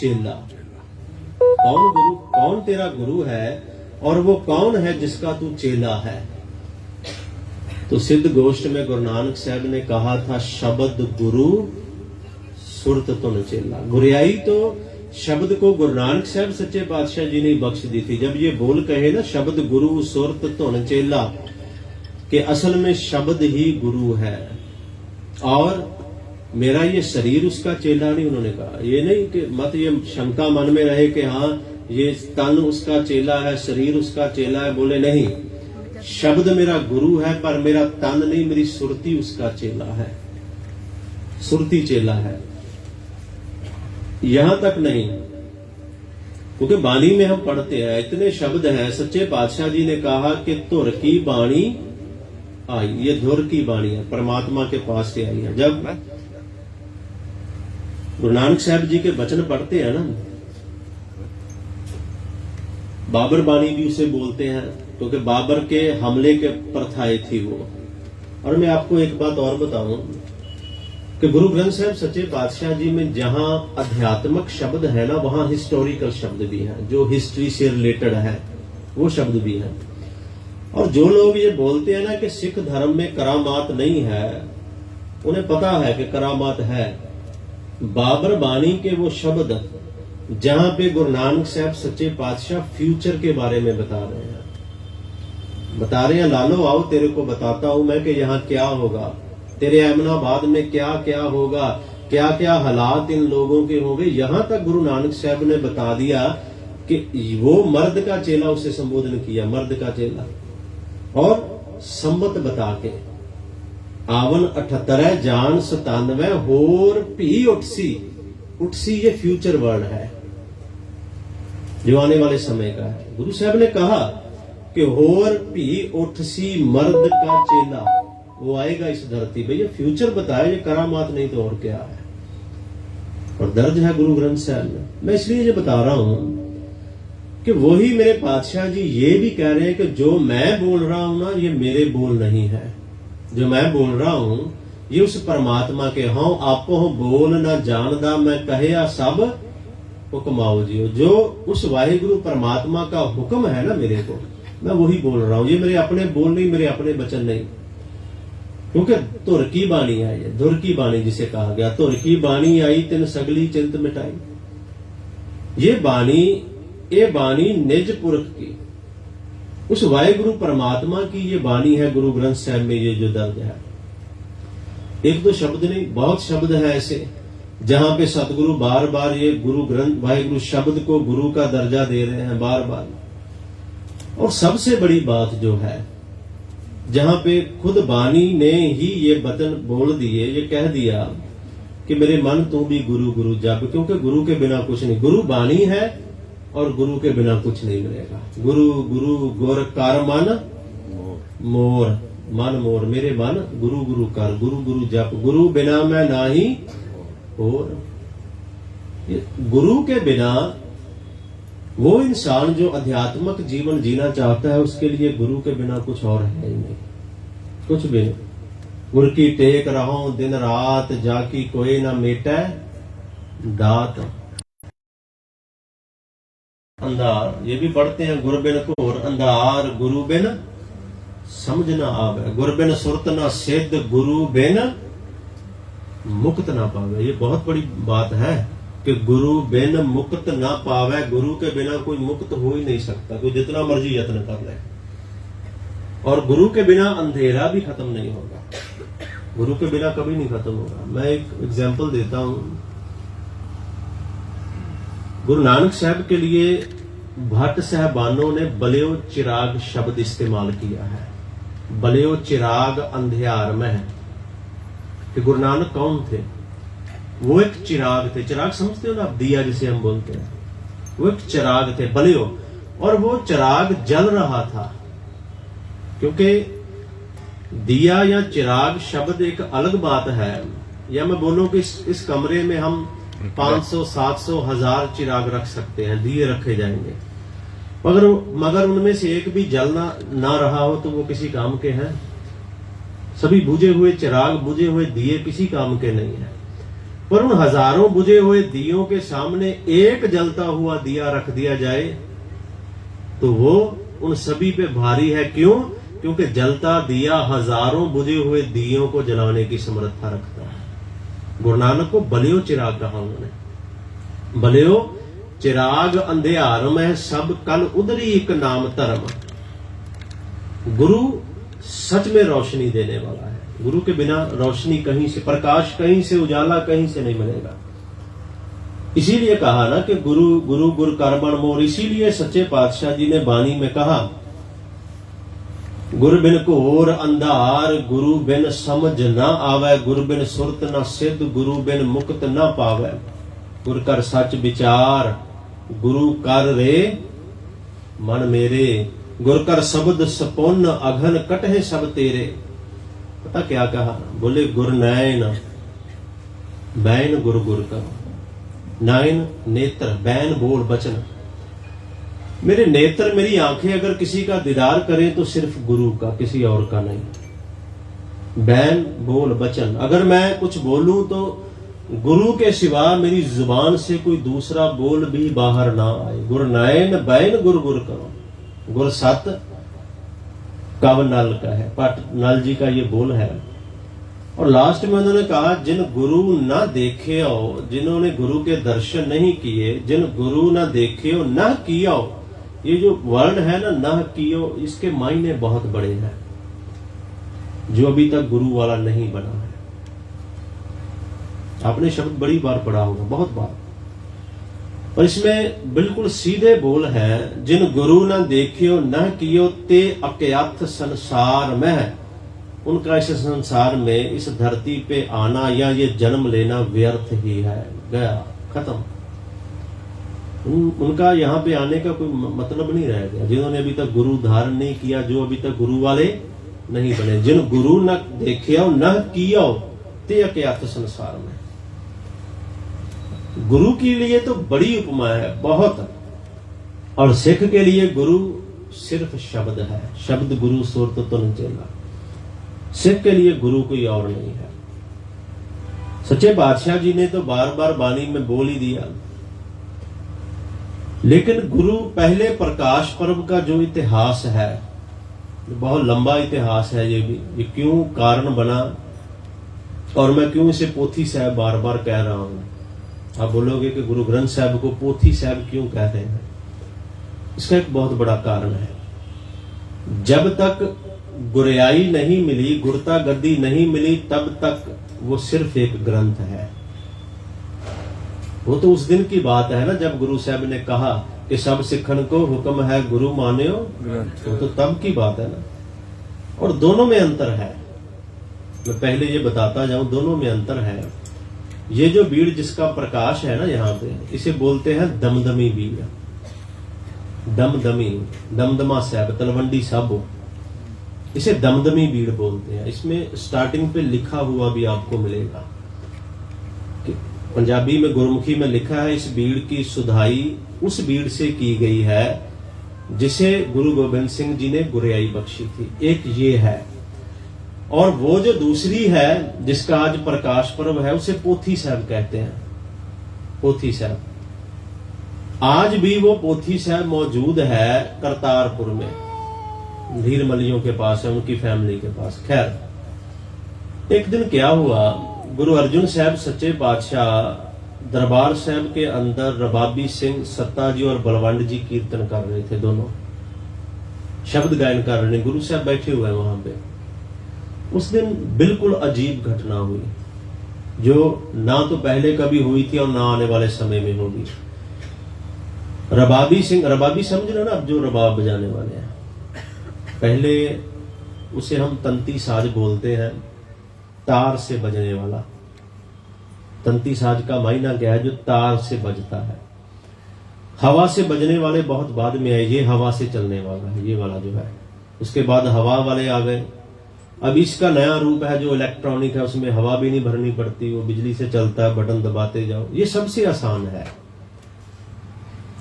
चेला। कौन गुरु, कौन तेरा गुरु है और वो कौन है जिसका तू चेला है? तो सिद्ध गोष्ठ में गुरु नानक साहब ने कहा था, शब्द गुरु सुरत तुन चेला। गुरियाई तो शब्द को गुरु नानक साहब सच्चे पातशाह जी ने बख्श दी थी। जब ये बोल कहे ना, शब्द गुरु सुरत तुन चेला, कि असल में शब्द ही गुरु है और मेरा ये शरीर उसका चेला नहीं। उन्होंने कहा ये नहीं कि मत ये शंका मन में रहे कि हाँ ये तन उसका चेला है, शरीर उसका चेला है। बोले नहीं, शब्द मेरा गुरु है पर मेरा तन नहीं, मेरी सुरती उसका चेला है, सुरती चेला है। यहां तक नहीं, क्योंकि बाणी में हम पढ़ते हैं इतने शब्द हैं। सच्चे पातशाह जी ने कहा कि धुर की बाणी आई, ये धुर की बाणी है, परमात्मा के पास से आई है। जब गुरु नानक साहब जी के वचन पढ़ते हैं ना, बाबर बाणी भी उसे बोलते हैं, क्योंकि बाबर के हमले के प्रथाएं थी वो। और मैं आपको एक बात और बताऊं कि गुरु ग्रंथ साहब सच्चे पातशाह जी में जहां अध्यात्मक शब्द है ना, वहां हिस्टोरिकल शब्द भी हैं, जो हिस्ट्री से रिलेटेड है वो शब्द भी हैं। और जो लोग ये बोलते हैं ना कि सिख धर्म में करामात नहीं है, उन्हें पता है कि करामात है। बाबर बाणी के वो शब्द जहां पे गुरु नानक साहब सच्चे पातशाह फ्यूचर के बारे में बता रहे हैं, लालो आओ तेरे को बताता हूं मैं कि यहाँ क्या होगा, तेरे अहमदाबाद में क्या क्या होगा, क्या क्या हालात इन लोगों के होंगे। यहां तक गुरु नानक साहब ने बता दिया कि वो मर्द का चेला, उसे संबोधन किया मर्द का चेला, और संबत बता के आवन 78 जान 97 होर भी उठसी। उठसी ये फ्यूचर वर्ड है जो आने वाले समय का है। गुरु साहब ने कहा कि होर भी उठसी मर्द का चेला, वो आएगा इस धरती पे। ये फ्यूचर बताया, ये करामात नहीं तो और क्या है। और दर्ज है गुरु ग्रंथ साहब में। मैं इसलिए ये बता रहा हूं कि वही मेरे पातशाह जी ये भी कह रहे हैं कि जो मैं बोल रहा हूं ना, ये मेरे बोल नहीं है। जो मैं बोल रहा हूं ये उस परमात्मा के हों। आपो बोल ना जानदा मैं कहे सब हुक्माओ जियो। जो उस वाहिगुरु परमात्मा का हुक्म है ना मेरे को, मैं वही बोल रहा हूं। ये मेरे अपने बोल नहीं, मेरे अपने वचन नहीं, क्योंकि धुर की बाणी है। ये धुर की बाणी जिसे कहा गया, धुर की बाणी आई तिन सगली चिंत मिटाई। ये बाणी निज पुरख की, उस वाहिगुरु परमात्मा की ये बाणी है। गुरु ग्रंथ साहब में ये जो दर्ज है, एक दो शब्द नहीं, बहुत शब्द है ऐसे जहां पे सतगुरु बार बार ये गुरु ग्रंथ वाहिगुरु शब्द को गुरु का दर्जा दे रहे हैं बार बार। और सबसे बड़ी बात जो है, जहां पे खुद बानी ने ही ये वचन बोल दिए, ये कह दिया कि मेरे मन तू भी गुरु गुरु जब, क्योंकि गुरु के बिना कुछ नहीं। गुरु बानी है और गुरु के बिना कुछ नहीं मिलेगा। गुरु गुरु गुर कर मन मोर, मन मोर, मेरे मन गुरु गुरु कर, गुरु गुरु जप, गुरु बिना मैं नाही और। गुरु के बिना वो इंसान जो अध्यात्मक जीवन जीना चाहता है, उसके लिए गुरु के बिना कुछ और है ही नहीं, कुछ भी नहीं। गुरु की टेक रहो दिन रात, जाकी कोई ना मेटे दात। अंधार ये भी पढ़ते हैं, गुरु बिन घोर अंधार, गुरु बिन समझ ना आवे, गुरु बिन सुरत ना सिद्ध, गुरु बिन मुक्त ना पावे। ये बहुत बड़ी बात है कि गुरु बिन मुक्त ना पावे। गुरु के बिना कोई मुक्त हो ही नहीं सकता, कोई जितना मर्जी यत्न कर ले। और गुरु के बिना अंधेरा भी खत्म नहीं होगा, गुरु के बिना कभी नहीं खत्म होगा। मैं एक एग्जांपल देता हूं। गुरु नानक साहब के लिए भट्ट साहबानों ने बलियो चिराग शब्द इस्तेमाल किया है। बलियो चिराग अंधियार में है कि गुरु नानक कौन थे? वो एक चिराग थे। चिराग समझते हो ना आप, दिया जिसे हम बोलते हैं, वो एक चिराग थे बलियो। और वो चिराग जल रहा था, क्योंकि दिया या चिराग शब्द एक अलग बात है। या मैं बोलूं कि इस कमरे में हम 500, 700, 1000 चिराग रख सकते हैं, दिए रखे जाएंगे, मगर उनमें से एक भी जलना ना रहा हो तो वो किसी काम के हैं? सभी बुझे हुए चिराग, बुझे हुए दिए किसी काम के नहीं है। पर उन हजारों बुझे हुए दियों के सामने एक जलता हुआ दिया रख दिया जाए तो वो उन सभी पे भारी है। क्यों? क्योंकि जलता दिया हजारों बुझे हुए दियों को जलाने की समर्था रखता है। गुरु नानक को बलियो चिराग कहा उन्होंने। बलियो चिराग अंधेर में सब कल उधरी एक नाम धर्म। गुरु सच में रोशनी देने वाला है। गुरु के बिना रोशनी कहीं से, प्रकाश कहीं से, उजाला कहीं से नहीं मिलेगा। इसीलिए कहा ना कि गुरु गुरु गुर करबन मोर। इसीलिए सच्चे पातशाह जी ने वाणी में कहा, गुरु बिन घोर अंधार, गुरु बिन समझ न आवे, गुरु बिन सुरत न सिद्ध, गुरु बिन मुक्त न पावे। गुर कर सच विचार, गुरु कर रे मन मेरे, गुर कर शब्द सपुन, अघन कटहे सब तेरे। पता क्या कहा? बोले गुर नैन बैन गुरु गुर करो। नैन नेत्र, बैन बोल बचन। मेरे नेत्र, मेरी आंखें अगर किसी का दीदार करें तो सिर्फ गुरु का, किसी और का नहीं। बैन बोल बचन, अगर मैं कुछ बोलूं तो गुरु के सिवा मेरी जुबान से कोई दूसरा बोल भी बाहर ना आए। गुर नैन बैन गुर गुर करो। गुर सत कव नल का है, पट नल जी का ये बोल है। और लास्ट में उन्होंने कहा, जिन गुरु ना देखे हो, जिन्होंने गुरु के दर्शन नहीं किए, जिन गुरु ना देखे हो न किया हो। ये जो वर्ड है ना, न कियो, इसके मायने बहुत बड़े हैं। जो अभी तक गुरु वाला नहीं बना है, आपने शब्द बड़ी बार पढ़ा होगा, बहुत बार, और इसमें बिल्कुल सीधे बोल है, जिन गुरु न देखियो न कियो ते अज्ञात संसार में। उनका इस संसार में, इस धरती पे आना या ये जन्म लेना व्यर्थ ही है, गया, खत्म। उनका यहाँ पे आने का कोई मतलब नहीं रह गया। जिन्होंने अभी तक गुरु धारण नहीं किया, जो अभी तक गुरु वाले नहीं बने। जिन गुरु न देखियो न कियो ते अज्ञात संसार में। गुरु के लिए तो बड़ी उपमा है, बहुत। और सिख के लिए गुरु सिर्फ शब्द है। शब्द गुरु सुरत तुन चेला। सिख के लिए गुरु कोई और नहीं है। सच्चे बादशाह जी ने तो बार बार वाणी में बोल ही दिया। लेकिन गुरु पहले प्रकाश पर्व का जो इतिहास है, बहुत लंबा इतिहास है ये भी, ये क्यों कारण बना और मैं क्यों इसे पोथी साहब बार बार कह रहा हूं। आप बोलोगे कि गुरु ग्रंथ साहब को पोथी साहब क्यों कहते हैं? इसका एक बहुत बड़ा कारण है। जब तक गुरियाई नहीं मिली, गुरता गद्दी नहीं मिली, तब तक वो सिर्फ एक ग्रंथ है। वो तो उस दिन की बात है ना, जब गुरु साहब ने कहा कि सब सिखन को हुक्म है गुरु मान्यो, वो तो तब की बात है ना। और दोनों में अंतर है। मैं पहले ये बताता जाऊं, दोनों में अंतर है। ये जो बीड़ जिसका प्रकाश है ना यहाँ पे, इसे बोलते हैं दमदमी बीड़। दमदमी, दमदमा साहब, तलवंडी साहब, इसे दमदमी बीड़ बोलते हैं। इसमें स्टार्टिंग पे लिखा हुआ भी आपको मिलेगा, पंजाबी में गुरमुखी में लिखा है, इस बीड़ की सुधाई उस बीड़ से की गई है जिसे गुरु गोबिंद सिंह जी ने गुरियाई बख्शी थी। एक ये है, और वो जो दूसरी है जिसका आज प्रकाश पर्व है, उसे पोथी साहब कहते हैं। पोथी साहब, आज भी वो पोथी साहब मौजूद है करतारपुर में, धीरमलियों के पास है, उनकी फैमिली के पास। खैर, एक दिन क्या हुआ, गुरु अर्जुन साहब सच्चे बादशाह दरबार साहब के अंदर रबाबी सिंह सत्ता जी और बलवंड जी कीर्तन कर रहे थे, दोनों शब्द गायन कर रहे हैं। गुरु साहब बैठे हुए हैं वहां पे। उस दिन बिल्कुल अजीब घटना हुई, जो ना तो पहले कभी हुई थी और ना आने वाले समय में होगी। रबाबी सिंह, रबाबी समझ रहे ना अब, जो रबाब बजाने वाले हैं, पहले उसे हम तंती साज बोलते हैं, तार से बजने वाला। तंती साज का मायना क्या है? जो तार से बजता है। हवा से बजने वाले बहुत बाद में आए, ये हवा से चलने वाला है, ये वाला जो है। उसके बाद हवा वाले आ गए। अब इसका नया रूप है जो इलेक्ट्रॉनिक है, उसमें हवा भी नहीं भरनी पड़ती, वो बिजली से चलता है, बटन दबाते जाओ। ये सबसे आसान है।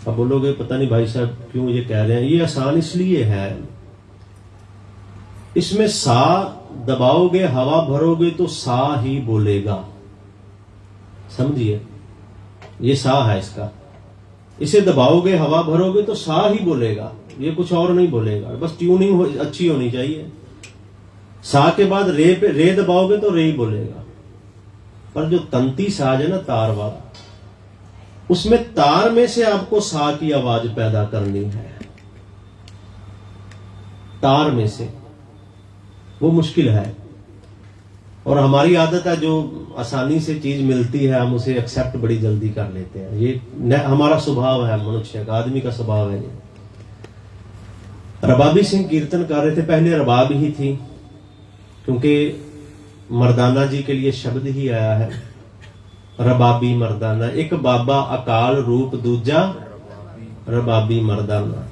अब बोलोगे पता नहीं भाई साहब क्यों ये कह रहे हैं। ये आसान इसलिए है, इसमें सा दबाओगे, हवा भरोगे तो सा ही बोलेगा। समझिए, ये सा है इसका। इसे दबाओगे, हवा भरोगे तो सा ही बोलेगा, ये कुछ और नहीं बोलेगा। बस ट्यूनिंग अच्छी होनी चाहिए। सा के बाद रे पे रे दबाओगे तो रे ही बोलेगा। पर जो तंती साज है ना, तार वाला, उसमें तार में से आपको सा की आवाज पैदा करनी है। तार में से वो मुश्किल है। और हमारी आदत है, जो आसानी से चीज मिलती है हम उसे एक्सेप्ट बड़ी जल्दी कर लेते हैं। ये हमारा स्वभाव है, मनुष्य का, आदमी का स्वभाव है ये। रबाबी सिंह कीर्तन कर रहे थे। पहले रबाब ही थी, क्योंकि मर्दाना जी के लिए शब्द ही आया है, रबाबी मर्दाना। एक बाबा अकाल रूप, दूजा रबाबी मर्दाना।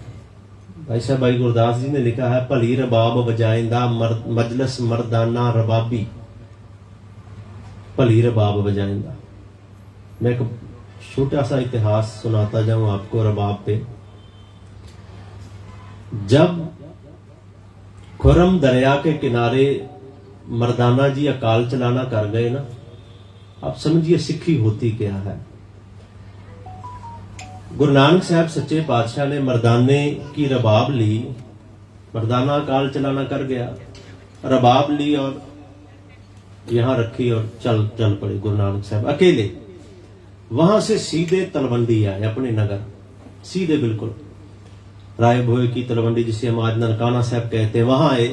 भाई साहब भाई गुरदास जी ने लिखा है, भली रबाब बजाइंदा मजलस मर्दाना रबाबी। भली रबाब बजाइंदा। मैं एक छोटा सा इतिहास सुनाता जाऊं आपको रबाब पे। जब खुरम दरिया के किनारे मर्दाना जी अकाल चलाना कर गए ना, आप समझिए सिक्खी होती क्या है। गुरु नानक साहब सच्चे पातशाह ने मर्दाने की रबाब ली। मर्दाना अकाल चलाना कर गया, रबाब ली और यहां रखी और चल पड़े गुरु नानक साहब अकेले। वहां से सीधे तलवंडी आए, अपने नगर सीधे, बिल्कुल राय भोए की तलवंडी, जिसे हम आज ननकाना साहब कहते हैं, वहां आए,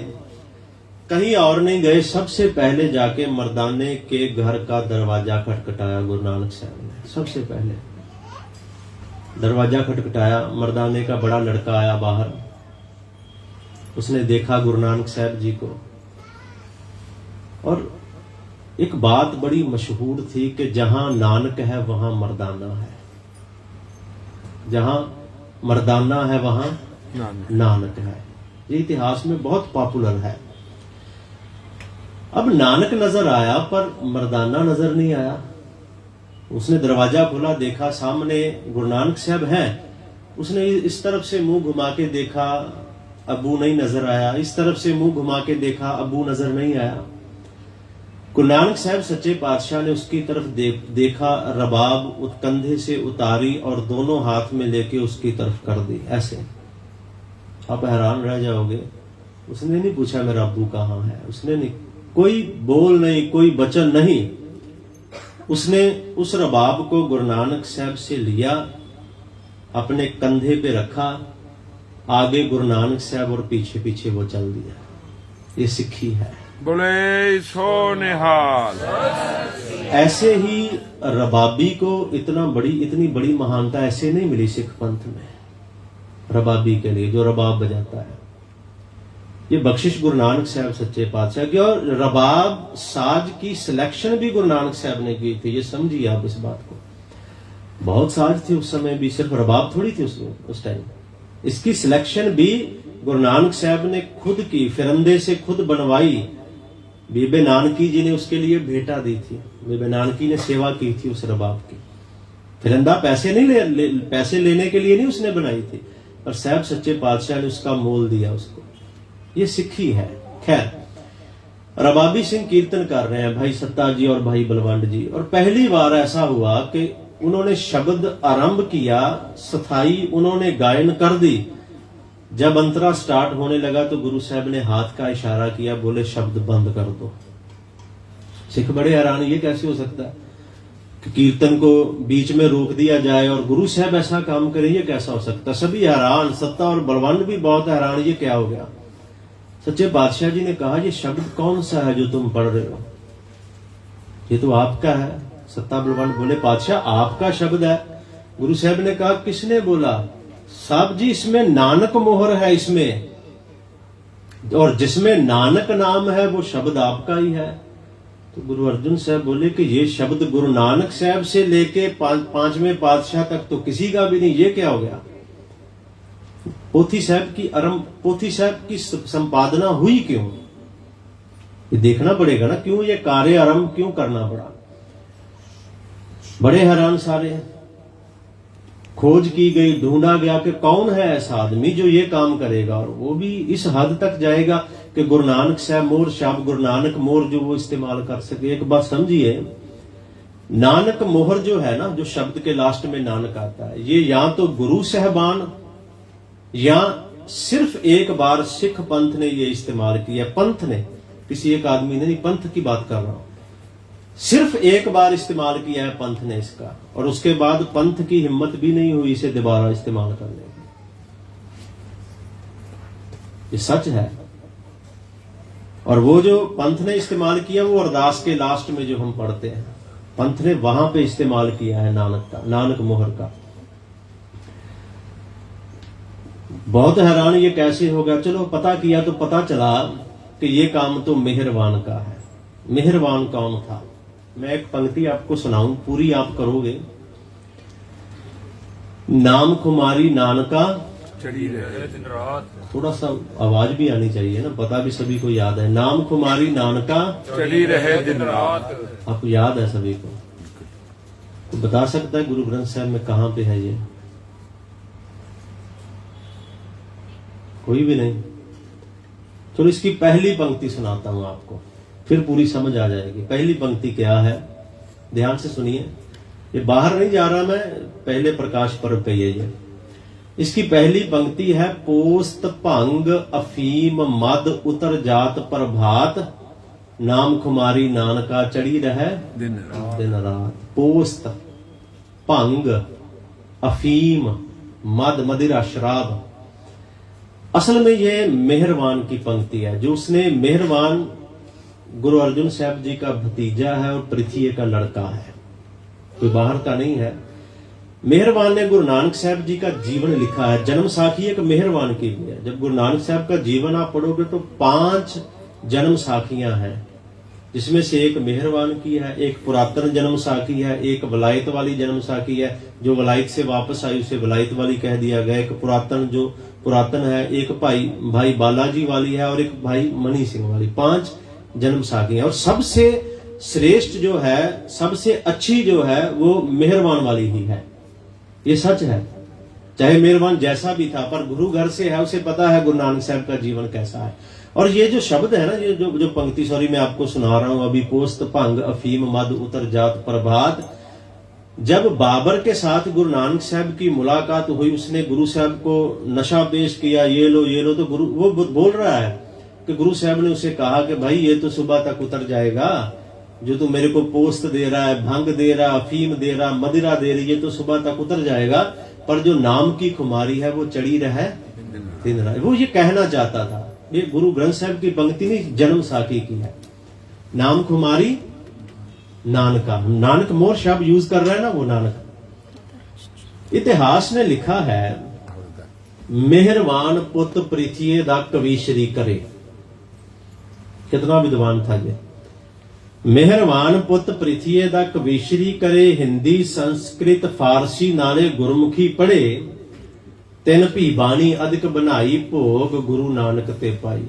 कहीं और नहीं गए। सबसे पहले जाके मर्दाने के घर का दरवाजा खटखटाया गुरु नानक साहब ने। सबसे पहले दरवाजा खटखटाया, मर्दाने का बड़ा लड़का आया बाहर। उसने देखा गुरु नानक साहब जी को, और एक बात बड़ी मशहूर थी कि जहां नानक है वहां मर्दाना है, जहां मर्दाना है वहां नानक है। ये इतिहास में बहुत पॉपुलर है। अब नानक नजर आया पर मर्दाना नजर नहीं आया। उसने दरवाजा खोला, देखा सामने गुरु नानक साहब हैं। उसने इस तरफ से मुंह घुमा के देखा, अबू नहीं नजर आया। इस तरफ से मुंह घुमा के देखा, अबू नजर नहीं आया। गुरु नानक साहब सच्चे पातशाह ने उसकी तरफ देखा, रबाब कंधे से उतारी और दोनों हाथ में लेके उसकी तरफ कर दी ऐसे। आप हैरान रह जाओगे। उसने नहीं पूछा मेरा अबू कहाँ है, उसने नहीं, कोई बोल नहीं, कोई वचन नहीं। उसने उस रबाब को गुरु नानक साहब से लिया, अपने कंधे पे रखा, आगे गुरु नानक साहब और पीछे पीछे वो चल दिया। ये सिक्खी है। बोले सो निहाल। ऐसे ही रबाबी को इतनी बड़ी महानता ऐसे नहीं मिली सिख पंथ में। रबाबी के लिए जो रबाब बजाता है, ये बख्शिश गुरु नानक साहब सच्चे पातशाह की। और रबाब साज की सिलेक्शन भी गुरु नानक साहब ने की थी। ये समझिए आप इस बात को। बहुत साज थे उस समय भी, सिर्फ रबाब थोड़ी थी उस टाइम। इसकी सिलेक्शन भी गुरु नानक साहब ने खुद की, फिरंदे से खुद बनवाई। बीबे नानकी जी ने उसके लिए भेंटा दी थी। बीबे नानकी ने सेवा की थी उस रबाब की। फिरंदा पैसे नहीं पैसे लेने के लिए नहीं उसने बनाई थी, पर साहब सच्चे पातशाह ने उसका मोल दिया उसको। ये सिक्खी है। खैर, रबाबी सिंह कीर्तन कर रहे हैं, भाई सत्ता जी और भाई बलवंत जी। और पहली बार ऐसा हुआ कि उन्होंने शब्द आरंभ किया, स्थाई उन्होंने गायन कर दी। जब अंतरा स्टार्ट होने लगा तो गुरु साहब ने हाथ का इशारा किया, बोले शब्द बंद कर दो। सिख बड़े हैरान, ये कैसे हो सकता है कि कीर्तन को बीच में रोक दिया जाए और गुरु साहब ऐसा काम करें, ये कैसा हो सकता। सभी हैरान, सत्ता और बलवंत भी बहुत हैरान, ये क्या हो गया। सच्चे बादशाह जी ने कहा, ये शब्द कौन सा है जो तुम पढ़ रहे हो, ये तो आपका है। सत्ता बलवंत बोले, पातशाह आपका शब्द है। गुरु साहब ने कहा, किसने बोला। साहब जी, इसमें नानक मोहर है इसमें, और जिसमें नानक नाम है वो शब्द आपका ही है। तो गुरु अर्जुन साहब बोले कि ये शब्द गुरु नानक साहब से लेके पांचवें पातशाह तक तो किसी का भी नहीं, ये क्या हो गया। पोथी साहब की संपादना हुई क्यों, ये देखना पड़ेगा ना, क्यों ये कार्य आरंभ क्यों करना पड़ा। बड़े हैरान सारे। खोज की गई, ढूंढा गया कि कौन है ऐसा आदमी जो ये काम करेगा, और वो भी इस हद तक जाएगा कि गुरु नानक साहब मोर, शब्द गुरु नानक मोर जो वो इस्तेमाल कर सके। एक बात समझिए नानक मोहर जो है ना, जो शब्द के लास्ट में नानक आता है, ये या तो गुरु साहबान या सिर्फ एक बार सिख पंथ ने ये इस्तेमाल किया। पंथ ने, किसी एक आदमी ने नहीं, पंथ की बात कर रहा हूं। सिर्फ एक बार इस्तेमाल किया है पंथ ने इसका, और उसके बाद पंथ की हिम्मत भी नहीं हुई इसे दोबारा इस्तेमाल करने की। ये सच है। और वो जो पंथ ने इस्तेमाल किया वो अरदास के लास्ट में जो हम पढ़ते हैं, पंथ ने वहां पे इस्तेमाल किया है नानक का, नानक मोहर का। बहुत हैरान ये कैसे हो गया। चलो पता किया तो पता चला कि ये काम तो मेहरबान का है। मेहरबान कौन था? मैं एक पंक्ति आपको सुनाऊं, पूरी आप करोगे। नाम खुमारी नानका चढ़ी रहे दिन रात, थोड़ा सा आवाज भी आनी चाहिए ना, पता भी सभी को याद है। नाम खुमारी नानका चढ़ी रहे दिन रात। आपको याद है सभी को? तो बता सकता है गुरु ग्रंथ साहब में कहां पे है ये? कोई भी नहीं। चलो इसकी पहली पंक्ति सुनाता हूं आपको, फिर पूरी समझ आ जाएगी। पहली पंक्ति क्या है, ध्यान से सुनिए। ये बाहर नहीं जा रहा मैं, पहले प्रकाश पर्व पे ये इसकी पहली पंक्ति है। पोस्त भंग अफीम मद उतर जात प्रभात, नाम खुमारी नानका चढ़ी रहे दिन रात। दिन रात। पोस्त, भंग, अफीम, मद मदिरा शराब। असल में ये मेहरबान की पंक्ति है। जो उसने मेहरबान गुरु अर्जुन साहब जी का भतीजा है और पृथ्वी का लड़का है, कोई बाहर का नहीं है। मेहरबान ने गुरु नानक साहब जी का जीवन लिखा है। जन्म साखी एक मेहरबान की भी है। जब गुरु नानक साहब का जीवन आप पढ़ोगे तो 5 जन्म साखियां हैं, जिसमें से एक मेहरबान की है, एक पुरातन जन्म साखी है, एक वलायत वाली जन्म साखी है, जो वलायत से वापस आई उसे वलायत वाली कह दिया गया। एक पुरातन जो पुरातन है, एक भाई बालाजी वाली है और एक भाई मनी सिंह वाली। 5 जन्म साखियां। और सबसे श्रेष्ठ जो है, सबसे अच्छी जो है, वो मेहरबान वाली ही है। ये सच है। चाहे मेहरबान जैसा भी था, पर गुरु घर से है, उसे पता है गुरु नानक साहब का जीवन कैसा है। और ये जो शब्द है ना, ये जो पंक्ति सॉरी मैं आपको सुना रहा हूं अभी, पोस्त भंग अफीम मद उतर जात प्रभात। जब बाबर के साथ गुरु नानक साहब की मुलाकात हुई, उसने गुरु साहब को नशा पेश किया, ये लो, तो गुरु वो बोल रहा है कि गुरु साहब ने उसे कहा कि भाई ये तो सुबह तक उतर जाएगा, जो तू मेरे को पोस्त दे रहा है, भंग दे रहा, अफीम दे रहा, मदिरा दे रही है, तो सुबह तक उतर जाएगा, पर जो नाम की खुमारी है वो चढ़ी रहे दिन रात। वो ये कहना चाहता था। ये गुरु ग्रंथ साहब की पंक्ति नहीं, जन्म साखी की है। नाम खुमारी नानका, नानक मोर शब्द यूज कर रहा है ना, वो नानक। इतिहास ने लिखा है, मेहरबान पुत पृथ्वी दा कवीश्री करे। कितना विद्वान था ये। मेहरबान पुत पृथ्वी दा कवीश्री करे, हिंदी संस्कृत फारसी नाले गुरमुखी पढ़े, तिन भी बाणी अधिक बनाई, भोग गुरु नानक ते पाई।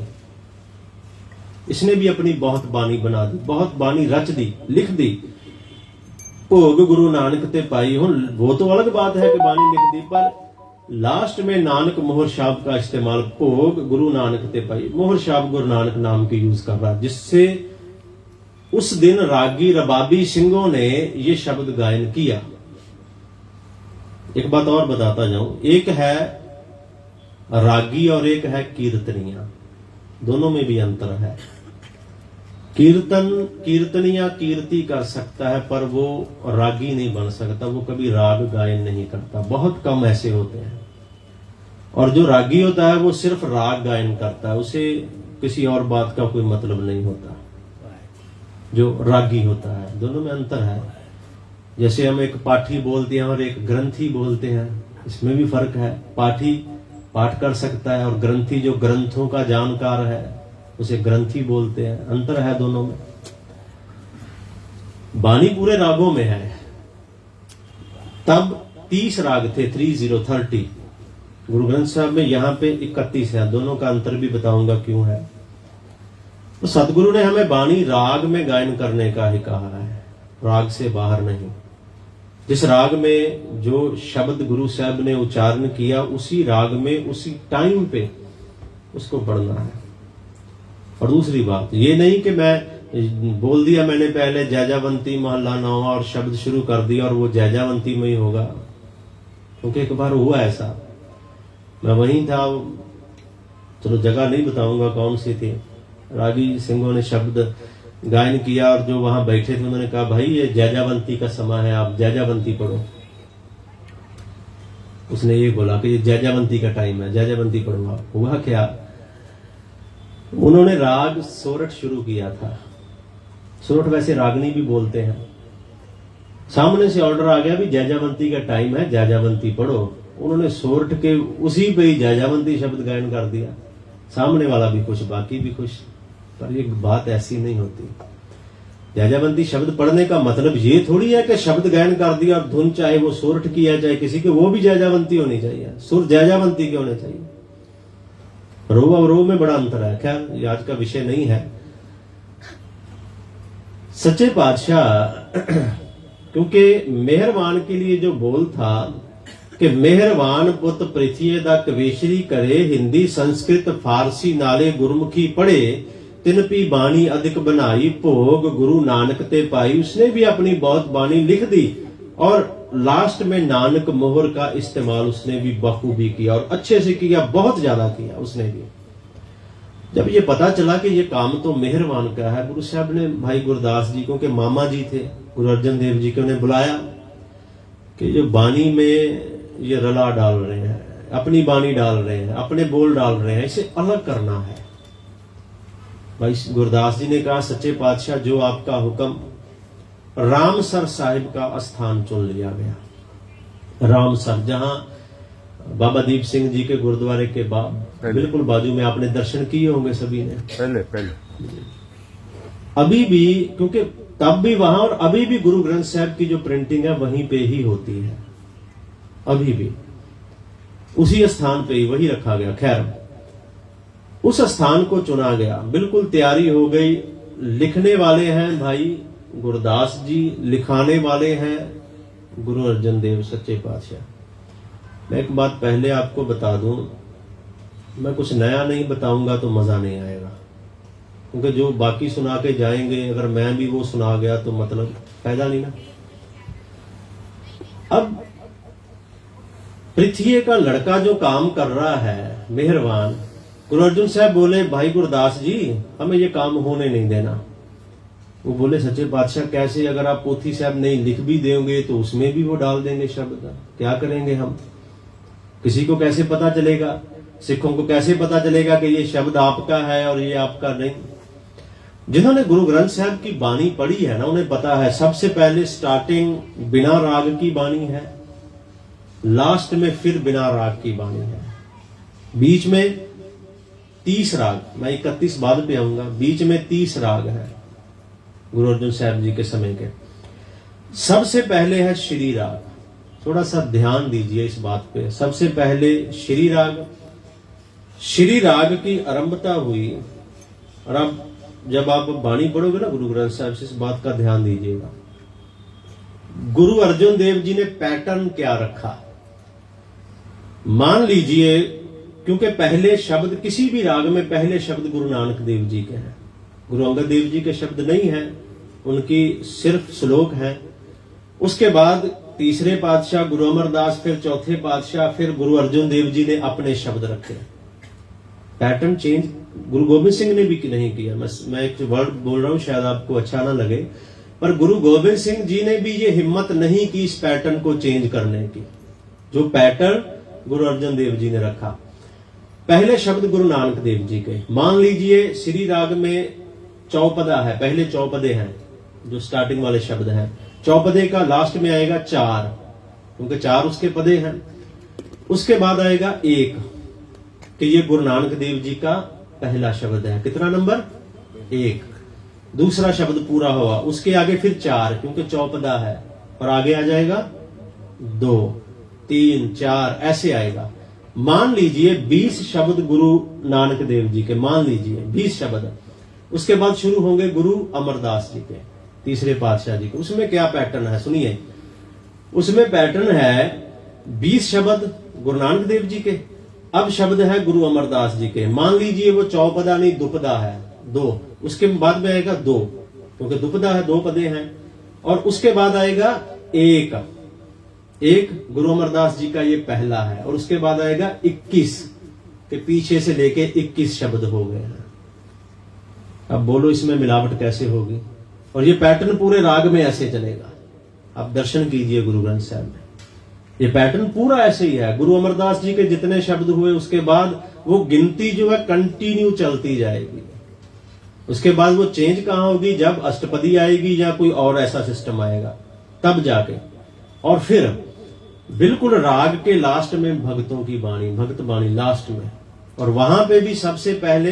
इसने भी अपनी बहुत बाणी बना दी, बहुत बाणी रच दी, लिख दी। भोग गुरु नानक ते पाई। हुन वो तो अलग बात है कि बाणी लिख दी, पर लास्ट में नानक मोहर शब्द का इस्तेमाल, भोग गुरु नानक ते पाई। मोहर शब्द गुरु नानक नाम की यूज कर रहा है, जिससे उस दिन रागी रबाबी सिंहों ने ये शब्द गायन किया। एक बात और बताता जाऊं, एक है रागी और एक है कीर्तनिया, दोनों में भी अंतर है। कीर्तनिया कीर्ति कर सकता है, पर वो रागी नहीं बन सकता, वो कभी राग गायन नहीं करता। बहुत कम ऐसे होते हैं। और जो रागी होता है वो सिर्फ राग गायन करता है, उसे किसी और बात का कोई मतलब नहीं होता। जो रागी होता है, दोनों में अंतर है। जैसे हम एक पाठी बोलते हैं और एक ग्रंथी बोलते हैं, इसमें भी फर्क है। पाठी पाठ कर सकता है और ग्रंथी जो ग्रंथों का जानकार है उसे ग्रंथी बोलते हैं। अंतर है दोनों में। बानी पूरे रागों में है। तब 30 राग थे, 30 गुरु ग्रंथ साहब में यहां पे 31 है। दोनों का अंतर भी बताऊंगा क्यों है। तो सतगुरु ने हमें बानी राग में गायन करने का ही कहा है, राग से बाहर नहीं। जिस राग में जो शब्द गुरु साहब ने उच्चारण किया, उसी राग में उसी टाइम पे उसको पढ़ना है। और दूसरी बात ये नहीं कि मैं बोल दिया मैंने पहले जैजावंती महल्ला नौवा और शब्द शुरू कर दिया और वो जैजावंती में ही होगा, क्योंकि एक बार हुआ ऐसा, मैं वहीं था, चलो जगह नहीं बताऊंगा कौन सी थी, रागी सिंहों ने शब्द गायन किया और जो वहां बैठे थे उन्होंने कहा भाई ये जैजावंती का समय है, आप जैजावंती पढ़ो। उसने ये बोला कि ये जैजावंती का टाइम है, जैजावंती पढ़ो आप। हुआ क्या, उन्होंने राग सोरठ शुरू किया था। सोरठ वैसे रागनी भी बोलते हैं। सामने से ऑर्डर आ गया भी जैजावंती का टाइम है, जैजावंती पढ़ो। उन्होंने सोरठ के उसी पे ही जैजावंती शब्द गायन कर दिया। सामने वाला भी खुश, बाकी भी खुश। पर ये बात ऐसी नहीं होती। जैजावंती शब्द पढ़ने का मतलब ये थोड़ी है कि शब्द गायन कर दिया और धुन चाहे वो सोरठ की है चाहे किसी की, वो भी जैजावंती होनी चाहिए, सुर जैजावंती के होने चाहिए। रो अवरोह में बड़ा अंतर है। खैर ये आज का विषय नहीं है। सच्चे पातशाह क्योंकि मेहरबान के लिए जो बोल था कि मेहरबान पुत पृथ्वी दा कवेशरी करे, हिंदी संस्कृत फारसी नाले गुरमुखी पढ़े, तिन पी बाणी अधिक बनाई, भोग गुरु नानक ते पाई। उसने भी अपनी बहुत बाणी लिख दी और लास्ट में नानक मोहर का इस्तेमाल उसने भी बखूबी किया और अच्छे से किया, बहुत ज्यादा किया उसने भी। जब ये पता चला कि ये काम तो मेहरबान का है, गुरु साहब ने भाई गुरदास जी को, के मामा जी थे गुरु अर्जन देव जी को, उन्हें बुलाया कि जो बानी में ये रला डाल रहे हैं, अपनी बानी डाल रहे हैं, अपने बोल डाल रहे हैं, इसे अलग करना है। भाई गुरदास जी ने कहा सच्चे पातशाह जो आपका हुक्म, रामसर साहिब का स्थान चुन लिया गया। रामसर जहां बाबा दीप सिंह जी के गुरुद्वारे के बिल्कुल बाजू में, आपने दर्शन किए होंगे सभी ने। पहले अभी भी, क्योंकि तब भी वहां और अभी भी गुरु ग्रंथ साहब की जो प्रिंटिंग है वहीं पे ही होती है, अभी भी उसी स्थान पे ही वही रखा गया। खैर उस स्थान को चुना गया, बिल्कुल तैयारी हो गई। लिखने वाले हैं भाई गुरदास जी, लिखाने वाले हैं गुरु अर्जन देव सच्चे पातशाह। मैं एक बात पहले आपको बता दूं, मैं कुछ नया नहीं बताऊंगा तो मजा नहीं आएगा, क्योंकि जो बाकी सुना के जाएंगे अगर मैं भी वो सुना गया तो मतलब फायदा नहीं ना। अब पृथ्वी का लड़का जो काम कर रहा है मेहरबान, गुरु अर्जुन साहब बोले भाई गुरदास जी हमें ये काम होने नहीं देना। वो बोले सच्चे पातशाह कैसे, अगर आप पोथी साहब नहीं लिख भी देंगे तो उसमें भी वो डाल देंगे शब्द, क्या करेंगे हम? किसी को कैसे पता चलेगा, सिखों को कैसे पता चलेगा कि ये शब्द आपका है और ये आपका नहीं? जिन्होंने गुरु ग्रंथ साहब की बानी पढ़ी है ना, उन्हें पता है सबसे पहले स्टार्टिंग बिना राग की बानी है, लास्ट में फिर बिना राग की बानी है, बीच में 30 राग, मैं 31 बाद पे आऊंगा, बीच में 30 राग है गुरु अर्जुन साहब जी के समय के। सबसे पहले है श्री राग, थोड़ा सा ध्यान दीजिए इस बात पे। सबसे पहले श्री राग, श्री राग की आरंभता हुई। और अब जब आप बाणी पढ़ोगे ना गुरु ग्रंथ साहब से, इस बात का ध्यान दीजिएगा। गुरु अर्जुन देव जी ने पैटर्न क्या रखा, मान लीजिए, क्योंकि पहले शब्द किसी भी राग में पहले शब्द गुरु नानक देव जी के हैं, गुरु अंगद देव जी के शब्द नहीं हैं, उनकी सिर्फ श्लोक हैं। उसके बाद तीसरे पातशाह गुरु अमरदास, फिर चौथे पातशाह, फिर गुरु अर्जुन देव जी ने अपने शब्द रखे। पैटर्न चेंज गुरु गोविंद सिंह ने भी नहीं किया। मैं एक वर्ड बोल रहा हूं, शायद आपको अच्छा ना लगे, पर गुरु गोविंद सिंह जी ने भी ये हिम्मत नहीं की इस पैटर्न को चेंज करने की, जो पैटर्न गुरु अर्जन देव जी ने रखा। पहले शब्द गुरु नानक देव जी के, मान लीजिए श्री राग में चौपदा है, पहले चौपदे हैं जो स्टार्टिंग वाले शब्द हैं, चौपदे का लास्ट में आएगा 4, क्योंकि 4 उसके पदे हैं। उसके बाद आएगा 1, कि ये गुरु नानक देव जी का पहला शब्द है, कितना नंबर 1, दूसरा शब्द पूरा हुआ। उसके आगे फिर 4, क्योंकि चौपदा है, और आगे आ जाएगा 2, 3, 4 ऐसे आएगा। मान लीजिए 20 शब्द गुरु नानक देव जी के, मान लीजिए 20 शब्द। उसके बाद शुरू होंगे गुरु अमरदास जी के, तीसरे पातशाह जी के। उसमें क्या पैटर्न है सुनिए, उसमें पैटर्न है 20 शब्द गुरु नानक देव जी के, अब शब्द है गुरु अमरदास जी के। मान लीजिए वो चौपदा नहीं दुपदा है, 2, उसके बाद में आएगा 2, क्योंकि दुपदा है, 2 पदे हैं। और उसके बाद आएगा एक, गुरु अमरदास जी का ये पहला है। और उसके बाद आएगा 21 के पीछे से लेके 21 शब्द हो गए हैं। अब बोलो इसमें मिलावट कैसे होगी? और ये पैटर्न पूरे राग में ऐसे चलेगा। आप दर्शन कीजिए गुरु ग्रंथ साहब में, ये पैटर्न पूरा ऐसे ही है। गुरु अमरदास जी के जितने शब्द हुए उसके बाद वो गिनती जो है कंटिन्यू चलती जाएगी। उसके बाद वो चेंज कहां होगी? जब अष्टपदी आएगी या कोई और ऐसा सिस्टम आएगा तब जाके। और फिर बिल्कुल राग के लास्ट में भक्तों की वाणी, भक्त वाणी लास्ट में। और वहां पे भी सबसे पहले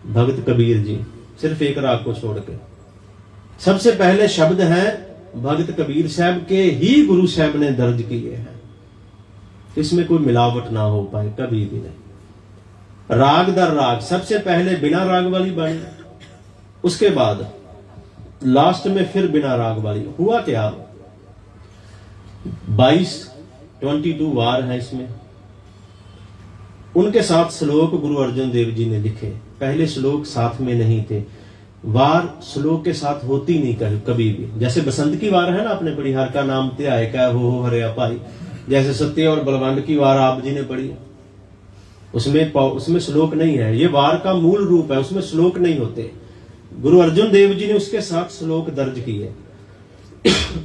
भगत कबीर जी, सिर्फ एक राग को छोड़ के सबसे पहले शब्द हैं भगत कबीर साहब के ही गुरु साहब ने दर्ज किए हैं। इसमें कोई मिलावट ना हो पाए कभी भी नहीं। राग दर राग, सबसे पहले बिना राग वाली बाणी, उसके बाद लास्ट में फिर बिना राग वाली। हुआ क्या? 22 वार है इसमें। उनके साथ श्लोक गुरु अर्जन देव जी ने लिखे। पहले श्लोक साथ में नहीं थे। वार श्लोक के साथ होती नहीं कभी भी। जैसे बसंत की वार है ना, आपने पढ़ी, हर का नाम ते आए क्या हो हरे पाई। जैसे सत्य और बलवंड की वार आप जी ने पढ़ी, उसमें श्लोक नहीं है। ये वार का मूल रूप है, उसमें श्लोक नहीं होते। गुरु अर्जुन देव जी ने उसके साथ श्लोक दर्ज किए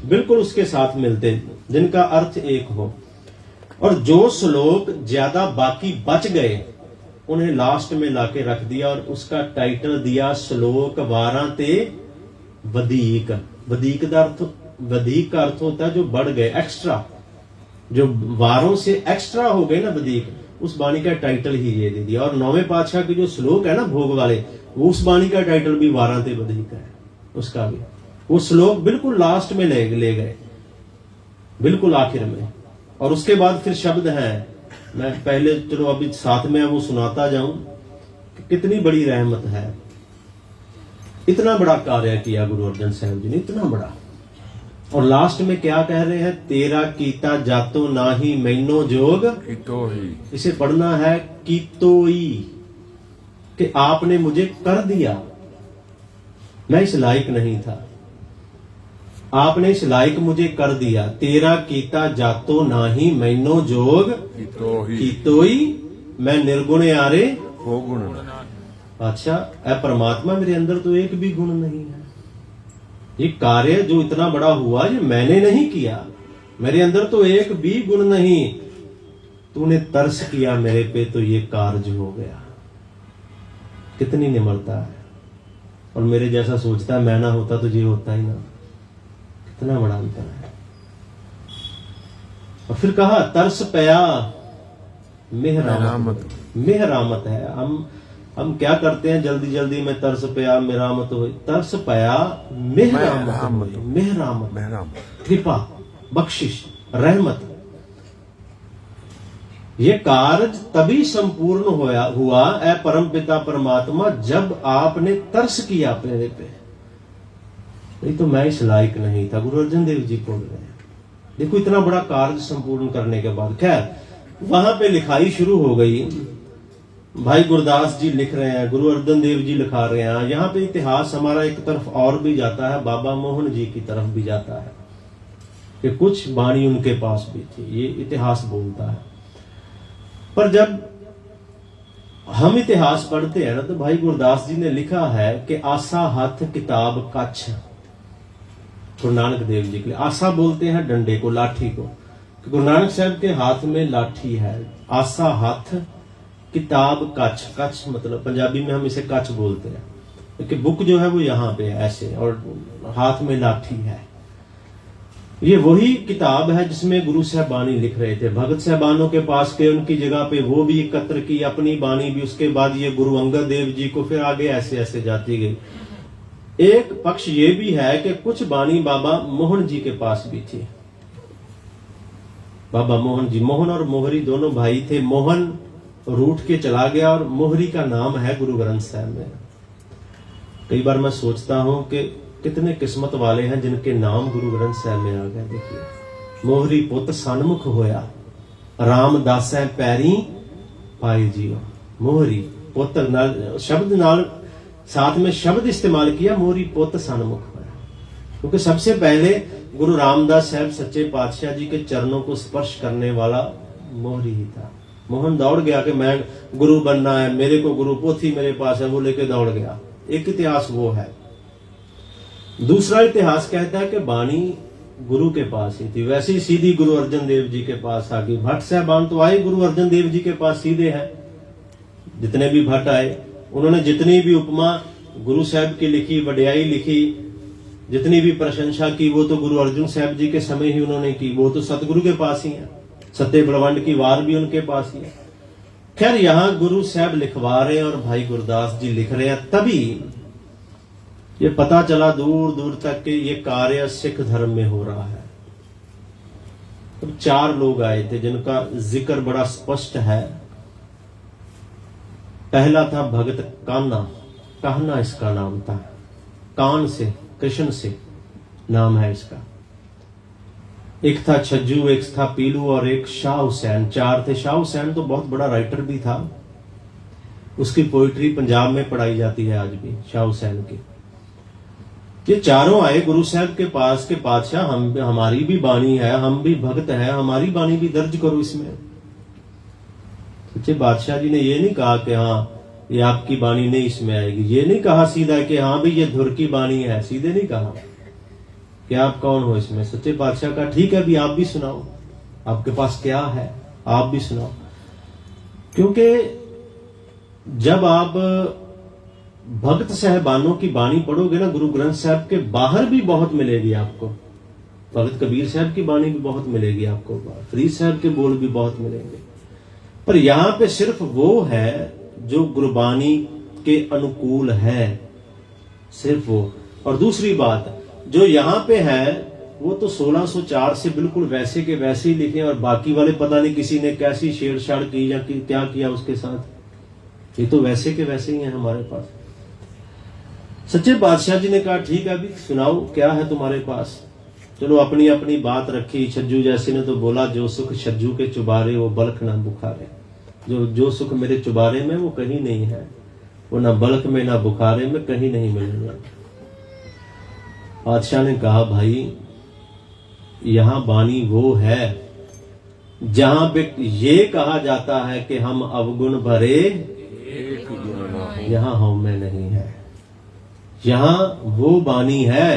बिल्कुल उसके साथ मिलते, जिनका अर्थ एक हो। और जो श्लोक ज्यादा बाकी बच गए उन्हें लास्ट में लाके रख दिया और उसका टाइटल दिया श्लोक वारां ते वधीक। वधीक का अर्थ होता है जो बढ़ गए, एक्स्ट्रा, जो वारों से एक्स्ट्रा हो गए ना वधीक, उस बाणी का टाइटल ही ये दे दिया। और 9वें पातशाह के जो श्लोक है ना भोग वाले, वो उस बाणी का टाइटल भी वारां ते वधीक है, उसका भी। वो श्लोक बिल्कुल लास्ट में ले गए, बिल्कुल आखिर में। और उसके बाद फिर शब्द हैं, मैं पहले चलो अभी साथ में वो सुनाता जाऊं कि कितनी बड़ी रहमत है। इतना बड़ा कार्य किया गुरु अर्जन साहब जी ने, इतना बड़ा। और लास्ट में क्या कह रहे हैं? तेरा कीता जातो नाही मैनो जोग कीतो ही। इसे पढ़ना है कीतोई, कि आपने मुझे कर दिया, मैं इस लायक नहीं था, आपने इस लायक मुझे कर दिया। तेरा कीता जातो नाही मैनो जोग कीतोई, मैं निर्गुण यारे हो गुण। अच्छा, परमात्मा मेरे अंदर तो एक भी गुण नहीं है। ये कार्य जो इतना बड़ा हुआ ये मैंने नहीं किया, मेरे अंदर तो एक भी गुण नहीं, तूने तरस किया मेरे पे तो ये कार्य हो गया। कितनी निम्रता है। और मेरे जैसा सोचता है मैं ना होता तो ये होता ही ना। कितना बड़ा अंतर है। और फिर कहा तरस पया मेहरामत है। हम क्या करते हैं, जल्दी जल्दी में तरस पया मेहरामत हो। तरस पया मेहरामत, कृपा, बख्शिश, रहमत। ये कार्य तभी संपूर्ण हुआ ए परम पिता परमात्मा जब आपने तरस किया मेरे पे। नहीं तो मैं इस लायक नहीं था। गुरु अर्जन देव जी बोल रहे हैं। देखो इतना बड़ा कार्य संपूर्ण करने के बाद, खैर वहां पे लिखाई शुरू हो गई। भाई गुरदास जी लिख रहे हैं, गुरु अर्जन देव जी लिखा रहे हैं। यहाँ पे इतिहास हमारा एक तरफ और भी जाता है, बाबा मोहन जी की तरफ भी जाता है कि कुछ वाणी उनके पास भी थी। ये इतिहास बोलता है। पर जब हम इतिहास पढ़ते हैं ना, तो भाई गुरदास जी ने लिखा है कि आसा हाथ किताब कच्छ। गुरु नानक देव जी के लिए आसा बोलते हैं डंडे को, लाठी को। गुरु नानक साहब के हाथ में लाठी है। आसा हाथ किताब कच्छ। कच्छ मतलब पंजाबी में हम इसे कच्छ बोलते हैं, क्योंकि बुक जो है वो यहाँ पे है ऐसे, और हाथ में लाठी है। ये वही किताब है जिसमें गुरु साहब बानी लिख रहे थे। भगत साहबानों के पास के उनकी जगह पे वो भी एकत्र की, अपनी बानी भी। उसके बाद ये गुरु अंगद देव जी को, फिर आगे ऐसे ऐसे जाती गई। एक पक्ष ये भी है कि कुछ बानी बाबा मोहन जी के पास भी थी। बाबा मोहन जी, मोहन और मोहरी दोनों भाई थे। मोहन रूठ के चला गया और मोहरी का नाम है गुरु ग्रंथ साहब में। कई बार मैं सोचता हूं कि कितने किस्मत वाले हैं जिनके नाम गुरु ग्रंथ साहब में आ गए। देखिए, मोहरी पुत सन्मुख होया, रामदास पैरी पाए जियो। मोहरी पुत्र नाल शब्द नाल साथ में शब्द इस्तेमाल किया, मोरी पुत सन्मुख होया। क्योंकि सबसे पहले गुरु रामदास साहब सच्चे पातशाह जी के चरणों को स्पर्श करने वाला मोहरी ही था। मोहन दौड़ गया कि मैं गुरु बनना है, मेरे को गुरु पोथी मेरे पास है, वो लेके दौड़ गया। एक इतिहास वो है। दूसरा इतिहास कहता है कि बाणी गुरु के पास ही थी, वैसे ही सीधी गुरु अर्जन देव जी के पास आ गई। भट्ट साहबान तो आए गुरु अर्जन देव जी के पास सीधे हैं, जितने भी भट्ट आए उन्होंने जितनी भी उपमा गुरु साहब की लिखी, वड्याई लिखी, जितनी भी प्रशंसा की, वो तो गुरु अर्जुन साहब जी के समय ही उन्होंने की। वो तो सतगुरु के पास ही है, सत्य बड़वंड की वार भी उनके पास ही है। खैर यहां गुरु साहब लिखवा रहे हैं और भाई गुरदास जी लिख रहे हैं, तभी ये पता चला दूर दूर तक कि ये कार्य सिख धर्म में हो रहा है। तो 4 लोग आए थे जिनका जिक्र बड़ा स्पष्ट है। पहला था भगत कान्हा, कहना इसका नाम था, कान से कृष्ण से नाम है इसका। एक था छज्जू, एक था पीलू और एक शाह हुसैन। 4 थे। शाह हुसैन तो बहुत बड़ा राइटर भी था, उसकी पोइट्री पंजाब में पढ़ाई जाती है आज भी, शाह हुसैन की। ये चारों आए गुरु साहब के पास के पातशाह, हमारी भी बाणी है, हम भी भक्त है, हमारी बाणी भी दर्ज करो इसमें। सच्चे बादशाह जी ने ये नहीं कहा कि हाँ ये आपकी बाणी नहीं इसमें आएगी, ये नहीं कहा सीधा कि हाँ भाई ये धुर की बाणी है, सीधे नहीं कहा कि आप कौन हो इसमें। सच्चे बादशाह का ठीक है भी आप भी सुनाओ, आपके पास क्या है आप भी सुनाओ। क्योंकि जब आप भक्त साहबानों की बाणी पढ़ोगे ना, गुरु ग्रंथ साहब के बाहर भी बहुत मिलेगी आपको। भगत कबीर साहब की बाणी भी बहुत मिलेगी आपको, फरीद साहब के बोल भी बहुत मिलेंगे, पर यहां पे सिर्फ वो है जो गुरबानी के अनुकूल है, सिर्फ वो। और दूसरी बात जो यहां पे है वो तो 1604 से बिल्कुल वैसे के वैसे ही लिखे, और बाकी वाले पता नहीं किसी ने कैसी छेड़छाड़ की या क्या किया उसके साथ, ये तो वैसे के वैसे ही है हमारे पास। सच्चे बादशाह जी ने कहा ठीक है अभी सुनाओ क्या है तुम्हारे पास। चलो अपनी अपनी बात रखी। छज्जू जैसे ने तो बोला जो सुख छज्जू के चुबारे वो बल्ख ना बुखारे। जो सुख मेरे चुबारे में वो कहीं नहीं है, वो ना बल्ख में ना बुखारे में कहीं नहीं मिलेगा। बादशाह ने कहा भाई यहां बानी वो है जहां पे ये कहा जाता है कि हम अवगुण भरे एक गुण ना हो। यहां हम में नहीं है। यहां वो बानी है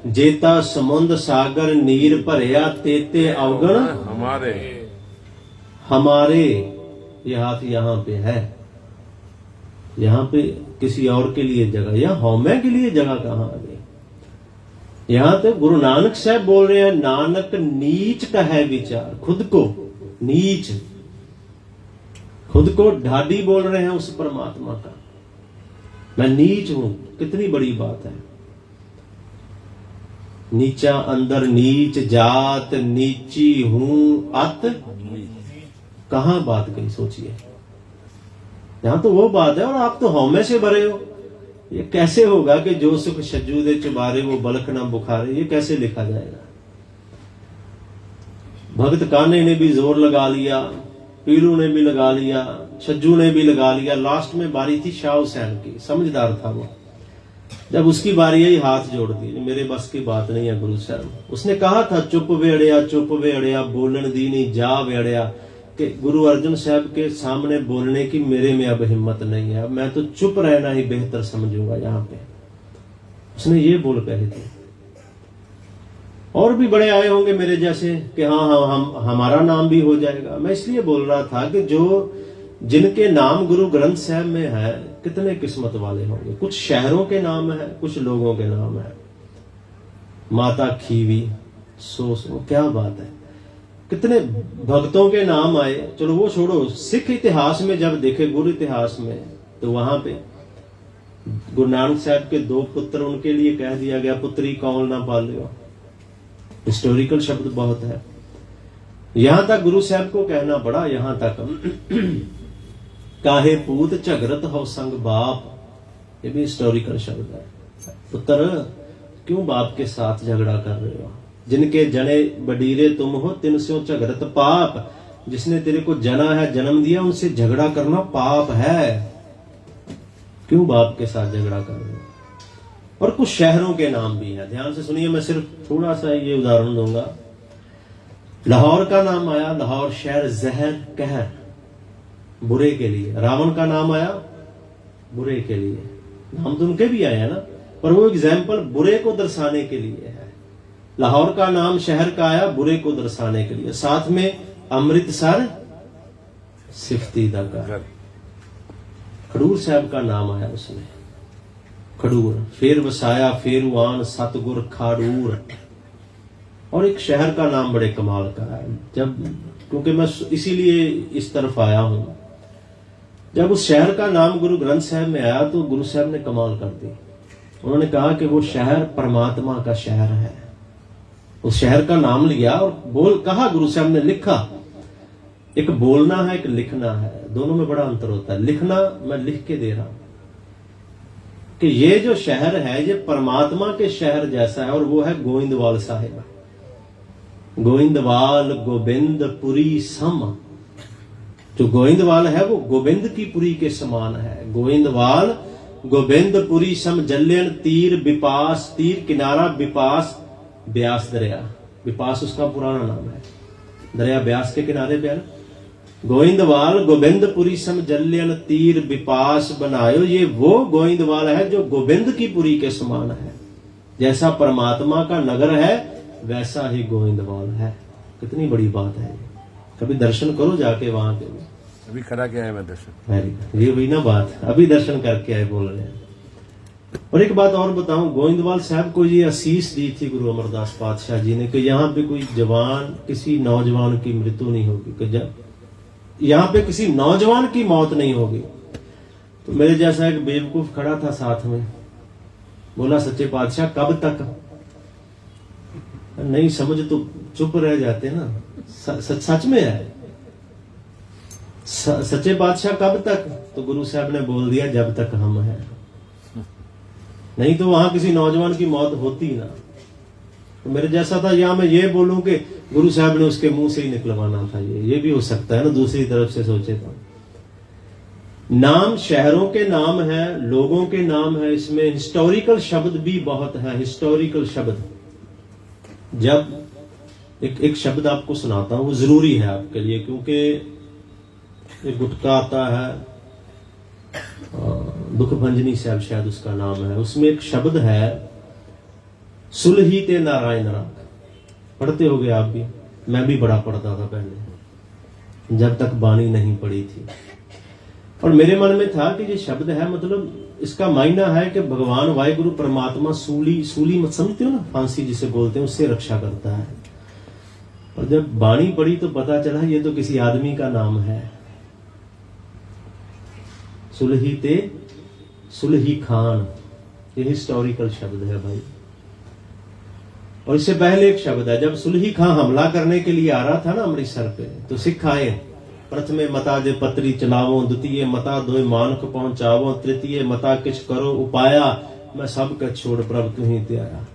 जेता समुंद सागर नीर भरया तेते अवगुण हमारे। ये हाथ यहां पे है, यहां पे किसी और के लिए जगह, यहां हौमे के लिए जगह कहां आ गई। यहां तो गुरु नानक साहब बोल रहे हैं नानक नीच का है विचार, खुद को नीच, खुद को ढाडी बोल रहे हैं उस परमात्मा का, मैं नीच हूं। कितनी बड़ी बात है। नीचा अंदर नीच जात नीची हूं अत, कहां बात गई सोचिए। यहां तो वो बात है और आप तो हौमे से भरे हो। ये कैसे होगा कि जो सुख छज्जू दे चुबारे वो बलख ना बुखारे, ये कैसे लिखा जाएगा। भगत कान्हे ने भी जोर लगा लिया, पीलू ने भी लगा लिया, छज्जू ने भी लगा लिया, लास्ट में बारी थी शाह हुसैन की। समझदार था वो, जब उसकी बारी आई हाथ जोड़ दिए, मेरे बस की बात नहीं है गुरु साहब। उसने कहा था चुप वे अड़िया बोलन दी नहीं जा वे अड़िया, कि गुरु अर्जुन साहब के सामने बोलने की मेरे में अब हिम्मत नहीं है, मैं तो चुप रहना ही बेहतर समझूंगा। यहां पे उसने ये बोल कहे थे। और भी बड़े आए होंगे मेरे जैसे कि हाँ हम हमारा नाम भी हो जाएगा। मैं इसलिए बोल रहा था कि जो जिनके नाम गुरु ग्रंथ साहब में है कितने किस्मत वाले होंगे। कुछ शहरों के नाम है, कुछ लोगों के नाम है। माता खीवी सो क्या बात है। कितने भक्तों के नाम आए। चलो वो छोड़ो, सिख इतिहास में जब देखे गुरु इतिहास में, तो वहां पे गुरु नानक साहब के 2 पुत्र उनके लिए कह दिया गया पुत्री कौन ना पालियो। हिस्टोरिकल शब्द बहुत है। यहां तक गुरु साहब को कहना पड़ा, यहां तक काहे पूत झगरत हो संग बाप, ये भी हिस्टोरिकल शब्द है। पुत्र क्यों बाप के साथ झगड़ा कर रहे हो। जिनके जने बडीरे तुम हो तिन स्यों झगरत पाप, जिसने तेरे को जना है जन्म दिया उनसे झगड़ा करना पाप है। क्यों बाप के साथ झगड़ा कर रहे हो। और कुछ शहरों के नाम भी हैं, ध्यान से सुनिए, मैं सिर्फ थोड़ा सा ये उदाहरण दूंगा। लाहौर का नाम आया, लाहौर शहर जहर कहर, बुरे के लिए। रावण का नाम आया, बुरे के लिए। नाम तो उनके भी आए हैं ना, पर वो एग्जाम्पल बुरे को दर्शाने के लिए है। लाहौर का नाम शहर का आया बुरे को दर्शाने के लिए। साथ में अमृतसर सिफ्तीदा का, खडूर साहब का नाम आया उसमें, खडूर। फिर वसाया फेरुआन सतगुर खाडूर। और एक शहर का नाम बड़े कमाल का है, जब क्योंकि मैं इसीलिए इस तरफ आया हूं। जब उस शहर का नाम गुरु ग्रंथ साहब में आया तो गुरु साहब ने कमाल कर दी। उन्होंने कहा कि वो शहर परमात्मा का शहर है। उस शहर का नाम लिया और कहा गुरु साहब ने, लिखा। एक बोलना है, एक लिखना है, दोनों में बड़ा अंतर होता है। लिखना मैं लिख के दे रहा हूं कि ये जो शहर है ये परमात्मा के शहर जैसा है, और वो है गोविंदवाल साहिब। गोविंदवाल गोविंदपुरी सम, जो गोविंदवाल है वो गोविंद की पुरी के समान है। गोविंदवाल गोविंदपुरी सम जल्यन तीर विपास, तीर किनारा विपास, ब्यास दरिया। विपास उसका पुराना नाम है, दरिया ब्यास के किनारे पे है। गोविंदवाल गोविंदपुरी सम जल्यन तीर विपास बनायो, ये वो गोविंदवाल है जो गोविंद की पुरी के समान है। जैसा परमात्मा का नगर है वैसा ही गोविंदवाल है। कितनी बड़ी बात है। कभी दर्शन करो जाके वहां पे। अभी करा के आया मैं दर्शन। वेरी गुड, ये हुई ना बात, अभी दर्शन करके आए बोल रहे हैं। और एक बात और बताऊं, गोविंदवाल साहब को ये आशीष दी थी गुरु अमरदास पातशाह जी ने कि यहाँ पे कोई जवान, किसी नौजवान की मृत्यु नहीं होगी, कि यहाँ पे किसी नौजवान की मौत नहीं होगी। तो मेरे जैसा एक बेवकूफ खड़ा था साथ में, बोला सच्चे पातशाह कब तक? नहीं समझ तो चुप रह जाते ना। सच में है, सच्चे पातशाह कब तक? तो गुरु साहब ने बोल दिया जब तक हम हैं, नहीं तो वहां किसी नौजवान की मौत होती ना। तो मेरे जैसा था, या मैं ये बोलूं कि गुरु साहब ने उसके मुंह से ही निकलवाना था, ये भी हो सकता है ना, दूसरी तरफ से सोचे तो। नाम शहरों के नाम है, लोगों के नाम है, इसमें हिस्टोरिकल शब्द भी बहुत है। हिस्टोरिकल शब्द, जब एक शब्द आपको सुनाता हूं, वो जरूरी है आपके लिए, क्योंकि एक गुटका आता है, दुख भंजनी साहब शायद उसका नाम है, उसमें एक शब्द है सुलही ते नारायण राग। पढ़ते होगे आप भी, मैं भी बड़ा पढ़ता था पहले, जब तक बानी नहीं पड़ी थी। और मेरे मन में था कि ये शब्द है, मतलब इसका मायना है कि भगवान वाहिगुरु परमात्मा सूली मत समझते हो ना, फांसी जिसे बोलते हैं, उससे रक्षा करता है। और जब बाणी पड़ी तो पता चला ये तो किसी आदमी का नाम है, सुलही ते सुलही खान। ये हिस्टोरिकल शब्द है भाई। और इससे पहले एक शब्द है, जब सुलही खां हमला करने के लिए आ रहा था ना अमृतसर पे, तो सिख आए, प्रथमे मता जे पत्री चलावो, द्वितीय मता दोय मानक पहुंचावो, तृतीय मता किछ करो उपाया, मैं सब का छोड़ प्रभु तू ही ते आया।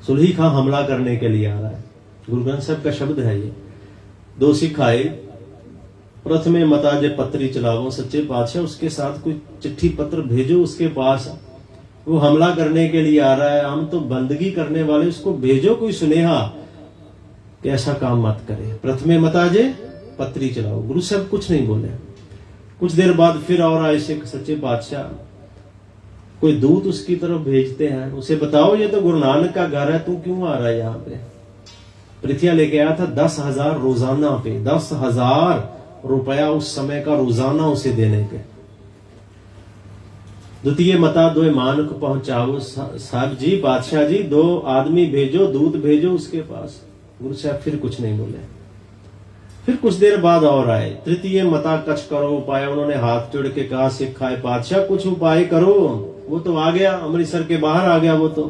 सुलही खां हमला करने के लिए आ रहा है, गुरु ग्रंथ साहब का शब्द है ये। दो सिख आए, प्रथमे मता जे पत्री चलावो, सच्चे पातशाह उसके साथ कोई चिट्ठी पत्र भेजो उसके पास, वो हमला करने के लिए आ रहा है, हम तो बंदगी करने वाले, उसको भेजो कोई सुनेहा कि ऐसा काम मत करे। प्रथमे मता जे पत्री चलाओ। गुरु साहब कुछ नहीं बोले। कुछ देर बाद फिर और आए सिख, सच्चे पातशाह कोई दूत उसकी तरफ भेजते हैं, उसे बताओ ये तो गुरु नानक का घर है, तू क्यों आ रहा है यहाँ पे? पृथ्वी लेके आया था 10,000 रोजाना पे, 10,000 रुपया उस समय का रोजाना उसे देने के। द्वितीय मता दो मानक पहुंचाओ, साहब जी बादशाह जी 2 आदमी भेजो, दूत भेजो उसके पास। गुरु साहब फिर कुछ नहीं बोले। फिर कुछ देर बाद और आए, तृतीय मता कछ करो उपाय। उन्होंने हाथ जोड़ के कहा सिख आए पातशाह कुछ उपाय करो। वो तो आ गया, अमृतसर के बाहर आ गया वो तो।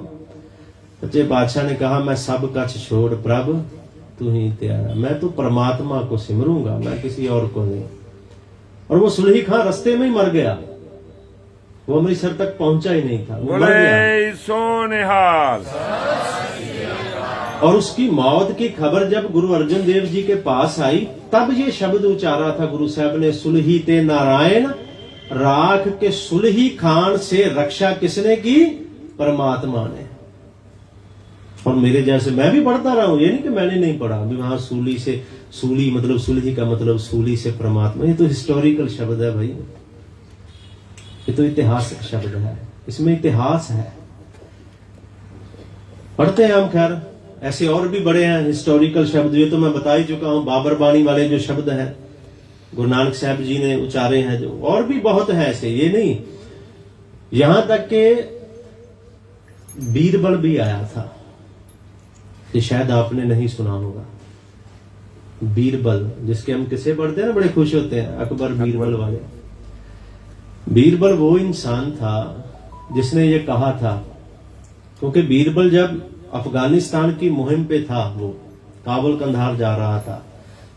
सच्चे बादशाह ने कहा मैं सब कछ छोड़ प्रभु तू ही त्यारा, मैं तो परमात्मा को सिमरूंगा, मैं किसी और को नहीं। और वो सुलही खां रास्ते में ही मर गया, वो अमृतसर तक पहुंचा ही नहीं था, वो मर गया। सोनिहाल। और उसकी मौत की खबर जब गुरु अर्जुन देव जी के पास आई, तब ये शब्द उचारा था गुरु साहब ने, सुलही ते नारायण राख के सुलही खान से रक्षा किसने की? परमात्मा ने। और मेरे जैसे मैं भी पढ़ता रहा हूं, ये नहीं कि मैंने नहीं पढ़ा। अभी वहां सूली से, सूली मतलब सुलही का मतलब सूली से परमात्मा, ये तो हिस्टोरिकल शब्द है भाई, ये तो इतिहास शब्द है, इसमें इतिहास है, पढ़ते हैं हम। खैर ऐसे और भी बड़े हैं हिस्टोरिकल शब्द, ये तो मैं बता ही चुका हूं। बाबर बाणी वाले जो शब्द हैं गुरु नानक साहब जी ने उचारे हैं, जो और भी बहुत है ऐसे, ये नहीं। यहां तक के बीरबल भी आया था, ये शायद आपने नहीं सुना होगा। बीरबल, जिसके हम किस्से पढ़ते हैं ना, बड़े खुश होते हैं, अकबर बीरबल वाले। बीरबल वो इंसान था जिसने ये कहा था, क्योंकि बीरबल जब अफगानिस्तान की मुहिम पे था, वो काबुल कंधार जा रहा था,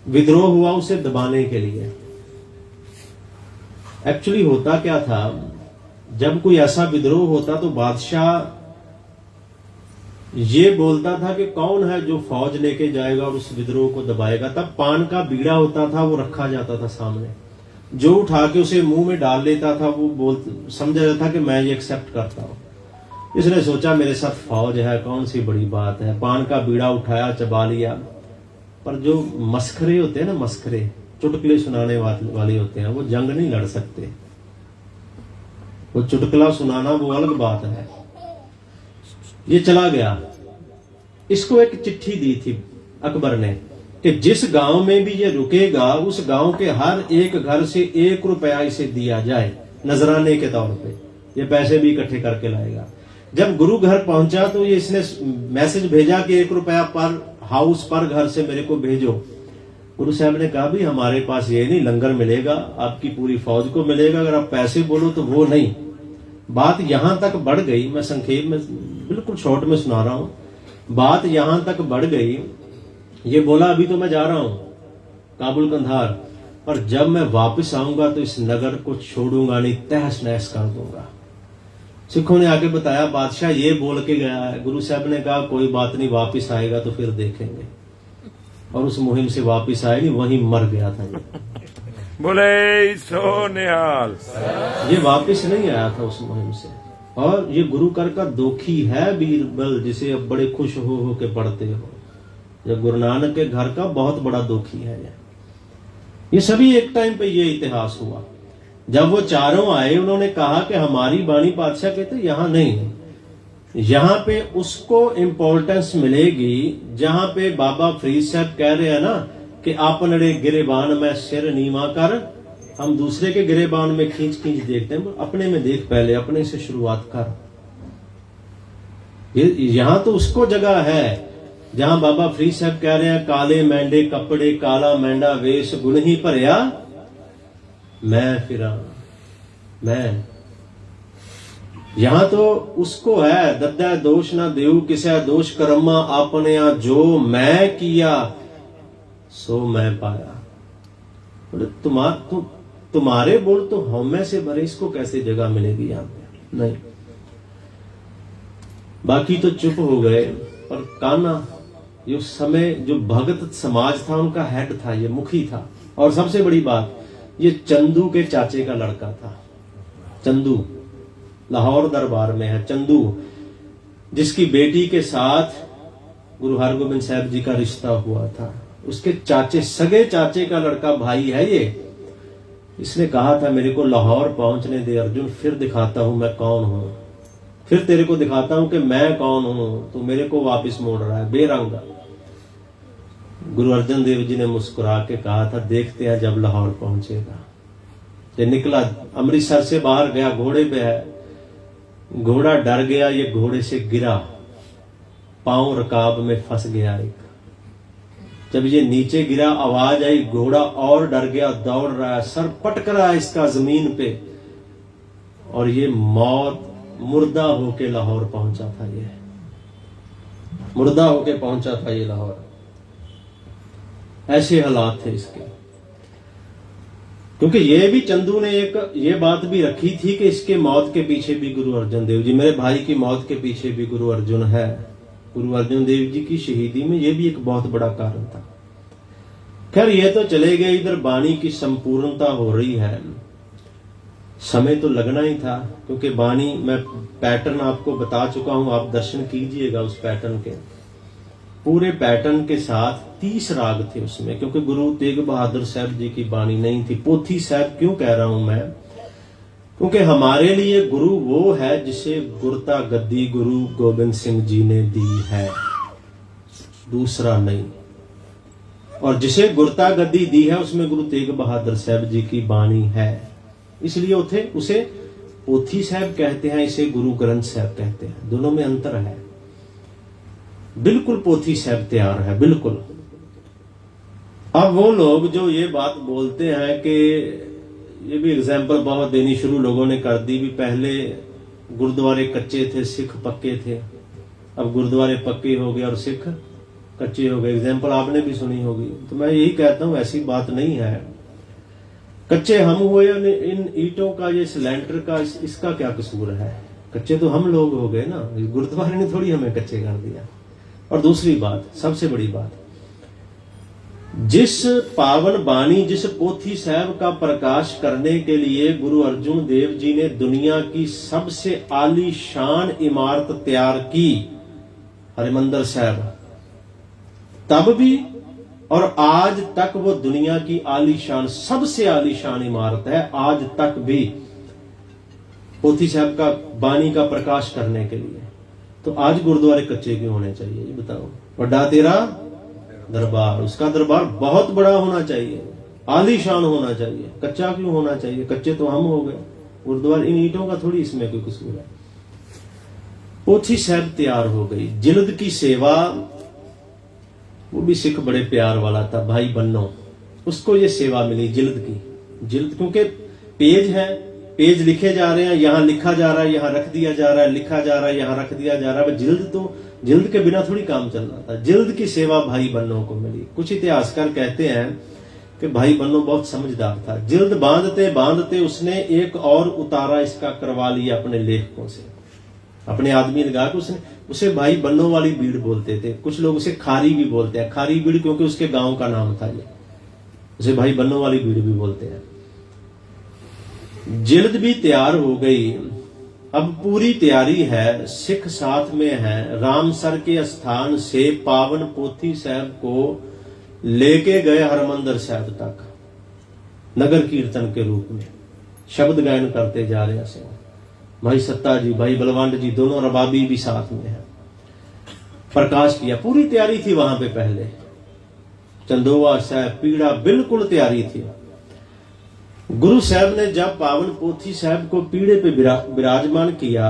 विद्रोह हुआ उसे दबाने के लिए। एक्चुअली होता क्या था, जब कोई ऐसा विद्रोह होता तो बादशाह ये बोलता था कि कौन है जो फौज लेके जाएगा और उस विद्रोह को दबाएगा। तब पान का बीड़ा होता था, वो रखा जाता था सामने, जो उठा के उसे मुंह में डाल लेता था वो समझ रहा था कि मैं ये एक्सेप्ट करता हूं। इसने सोचा मेरे साथ फौज है, कौन सी बड़ी बात है, पान का बीड़ा उठाया, चबा लिया। पर जो मस्खरे होते हैं ना, मस्खरे चुटकुले सुनाने वाले होते हैं, वो जंग नहीं लड़ सकते। वो चुटकुला सुनाना वो अलग बात है। ये चला गया, इसको एक चिट्ठी दी थी अकबर ने कि जिस गांव में भी ये रुकेगा उस गांव के हर एक घर से 1 रुपया इसे दिया जाए नजराने के तौर पे। ये पैसे भी इकट्ठे करके लाएगा। जब गुरु घर पहुंचा तो ये इसने मैसेज भेजा कि 1 रुपया पर हाउस पर घर से मेरे को भेजो। गुरु साहब ने कहा भी हमारे पास ये नहीं, लंगर मिलेगा, आपकी पूरी फौज को मिलेगा, अगर आप पैसे बोलो तो वो नहीं। बात यहां तक बढ़ गई, मैं संक्षेप में बिल्कुल शॉर्ट में सुना रहा हूं, बात यहां तक बढ़ गई, ये बोला अभी तो मैं जा रहा हूं काबुल कंधार, पर जब मैं वापस आऊंगा तो इस नगर को छोड़ूंगा नहीं, तहस नहस कर दूंगा। सिखों ने आगे बताया बादशाह ये बोल के गया है। गुरु साहब ने कहा कोई बात नहीं, वापस आएगा तो फिर देखेंगे। और उस मुहिम से वापस आए नहीं, वहीं मर गया था ये। बोले सो निहाल। ये वापस नहीं आया था उस मुहिम से। और ये गुरु कर का दोखी है बीरबल, जिसे अब बड़े खुश हो के पढ़ते हो। जब गुरु नानक के घर का बहुत बड़ा दोखी है ये सभी एक टाइम पे ये इतिहास हुआ। जब वो चारों आए, उन्होंने कहा कि हमारी बाणी पातशाह कहते यहां नहीं है, यहां पे उसको इंपॉर्टेंस मिलेगी जहां पे बाबा फरीद साहब कह रहे हैं ना कि आपने गिरेबान में सिर नीवा कर। हम दूसरे के गिरेबान में खींच खींच देखते हैं, अपने में देख, पहले अपने से शुरुआत कर। यहां तो उसको जगह है जहां बाबा फरीद साहब कह रहे हैं काले मैंडे कपड़े काला मैंडा वेश गुण ही भरिया मैं फिरा मैं। यहां तो उसको है दद्दा दोष ना देऊ किसे दोष कर्मा आपने जो मैं किया सो मैं पाया। तुम्हारे बोल तो हमें से भरे, इसको कैसे जगह मिलेगी यहां पे? नहीं। बाकी तो चुप हो गए। पर कान्हा ये उस समय जो भगत समाज था उनका हेड था, ये मुखी था। और सबसे बड़ी बात, ये चंदू के चाचे का लड़का था। चंदू लाहौर दरबार में है चंदू, जिसकी बेटी के साथ गुरु हरगोबिंद साहब जी का रिश्ता हुआ था। उसके चाचे, सगे चाचे का लड़का भाई है ये। इसने कहा था मेरे को लाहौर पहुंचने दे अर्जुन, फिर दिखाता हूं मैं कौन हूं, फिर तेरे को दिखाता हूं कि मैं कौन हूं। तो मेरे को वापस मोड़ रहा है बेरंगा। गुरु अर्जन देव जी ने मुस्कुरा के कहा था देखते हैं जब लाहौर पहुंचेगा। ये निकला, अमृतसर से बाहर गया, घोड़े पे है, घोड़ा डर गया, ये घोड़े से गिरा, पांव रकाब में फंस गया एक। जब ये नीचे गिरा आवाज आई, घोड़ा और डर गया, दौड़ रहा है, सर पटक रहा है इसका जमीन पे, और ये मौत मुर्दा होके लाहौर पहुंचा था। ये मुर्दा होके पहुंचा था ये लाहौर। ऐसे हालात थे इसके। क्योंकि ये भी चंदू ने एक ये बात भी रखी थी कि इसके मौत के पीछे भी गुरु अर्जन देव जी, मेरे भाई की मौत के पीछे भी गुरु अर्जुन है। गुरु अर्जुन देव जी की शहीदी में ये भी एक बहुत बड़ा कारण था। खैर ये तो चले गए, इधर बाणी की संपूर्णता हो रही है। समय तो लगना ही था, क्योंकि बानी मैं पैटर्न आपको बता चुका हूं, आप दर्शन कीजिएगा उस पैटर्न के। पूरे पैटर्न के साथ 30 राग थे उसमें, क्योंकि गुरु तेग बहादुर साहब जी की बानी नहीं थी। पोथी साहब क्यों कह रहा हूं मैं, क्योंकि हमारे लिए गुरु वो है जिसे गुरता गद्दी गुरु गोबिंद सिंह जी ने दी है, दूसरा नहीं। और जिसे गुरता गद्दी दी है उसमें गुरु तेग बहादुर साहब जी की बानी है, इसलिए उसे पोथी साहब कहते हैं, इसे गुरु ग्रंथ साहब कहते हैं। दोनों में अंतर है। बिल्कुल पोथी साहब तैयार है, बिल्कुल। अब वो लोग जो ये बात बोलते हैं कि, ये भी एग्जाम्पल बहुत देनी शुरू लोगों ने कर दी भी, पहले गुरुद्वारे कच्चे थे, सिख पक्के थे, अब गुरुद्वारे पक्के हो गए और सिख कच्चे हो गए। एग्जाम्पल आपने भी सुनी होगी। तो मैं यही कहता हूं ऐसी बात नहीं है। कच्चे हम हुए, इन ईंटों का, ये सिलेंडर का, इसका क्या कसूर है? कच्चे तो हम लोग हो गए ना, गुरुद्वारे ने थोड़ी हमें कच्चे कर दिया। और दूसरी बात, सबसे बड़ी बात, जिस पावन बानी, जिस पोथी साहब का प्रकाश करने के लिए गुरु अर्जुन देव जी ने दुनिया की सबसे आलीशान इमारत तैयार की, हरिमंदिर साहब, तब भी और आज तक वो दुनिया की आलीशान, सबसे आलीशान इमारत है, आज तक भी पोथी साहब का बानी का प्रकाश करने के लिए। तो आज गुरुद्वारे कच्चे क्यों होने चाहिए, ये बताओ? बड़ा तेरा दरबार, उसका दरबार बहुत बड़ा होना चाहिए, आलीशान होना चाहिए। कच्चा क्यों होना चाहिए? कच्चे तो हम हो गए। गुरुद्वारे इन ईंटों का थोड़ी इसमें कोई कसूर है। पोथी साहब तैयार हो गई। जिल्द की सेवा, वो भी सिख बड़े प्यार वाला था, भाई बन्नो, उसको ये सेवा मिली जिल्द की। जिल्द क्योंकि पेज है, पेज लिखे जा रहे हैं, यहां लिखा जा रहा है, यहां रख दिया जा रहा है, लिखा जा रहा है, यहां रख दिया जा रहा है। जिल्द तो, जिल्द के बिना थोड़ी काम चल रहा था। जिल्द की सेवा भाई बन्नो को मिली। कुछ इतिहासकार कहते हैं कि भाई बन्नो बहुत समझदार था। जिल्द बांधते बांधते उसने एक और उतारा इसका करवा लिया अपने लेखकों से, अपने आदमी लगा के उसने, उसे भाई बन्नो वाली बीड़ बोलते थे। कुछ लोग उसे खारी भी बोलते हैं, खारी बीड़ क्योंकि उसके गांव का नाम था ये, उसे भाई बन्नो वाली बीड़ भी बोलते हैं। जिल्द भी तैयार हो गई। अब पूरी तैयारी है, सिख साथ में है। रामसर के स्थान से पावन पोथी साहब को लेके गए हरमंदिर साहब तक, नगर कीर्तन के रूप में शब्द गायन करते जा रहे हैं। भाई सत्ता जी, भाई बलवंत जी, दोनों रबाबी भी साथ में है। प्रकाश किया, पूरी तैयारी थी वहां पे। पहले चंदोवा साहब, पीड़ा, बिल्कुल तैयारी थी। गुरु साहब ने जब पावन पोथी साहब को पीड़े पे विराजमान किया,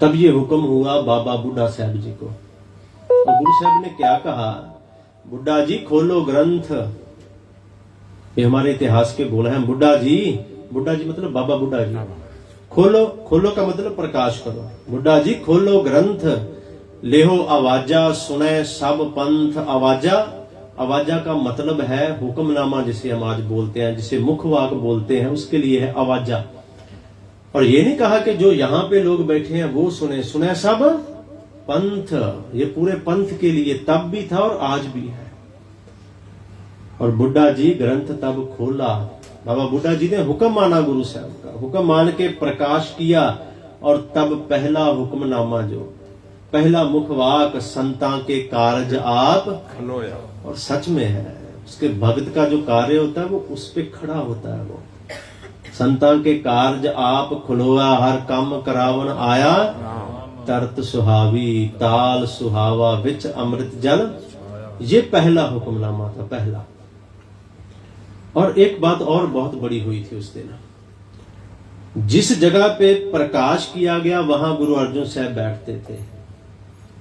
तब ये हुक्म हुआ बाबा बुड्ढा साहब जी को। तो गुरु साहब ने क्या कहा, बुड्ढा जी खोलो ग्रंथ। ये हमारे इतिहास के बोल हैं, बुड्ढा जी, बुड्ढा जी मतलब बाबा बुड्ढा जी। खोलो, खोलो का मतलब प्रकाश करो। बुड्ढा जी खोलो ग्रंथ, लेहो आवाजा, सुने सब पंथ। आवाजा, आवाजा का मतलब है हुक्मनामा, जिसे हम आज बोलते हैं, जिसे मुखवाक बोलते हैं, उसके लिए है आवाजा। और ये नहीं कहा कि जो यहां पे लोग बैठे हैं वो सुने, सुने सब पंथ। ये पूरे पंथ के लिए तब भी था और आज भी है। और बुड्ढा जी ग्रंथ तब खोला। बाबा बुड्ढा जी ने हुक्म माना गुरु साहब का, हुक्म मान के प्रकाश किया। और तब पहला हुक्मनामा, जो पहला मुखवाक, संतां के कारज आप खलोया। और सच में है, उसके भक्त का जो कार्य होता है वो उस पे खड़ा होता है। वो संतां के कारज आप खुलोया, हर काम करावन आया, तरत सुहावी, ताल सुहावा, विच अमृत जल। ये पहला हुक्मनामा था, पहला। और एक बात और बहुत बड़ी हुई थी उस दिन। जिस जगह पे प्रकाश किया गया वहां गुरु अर्जुन साहब बैठते थे।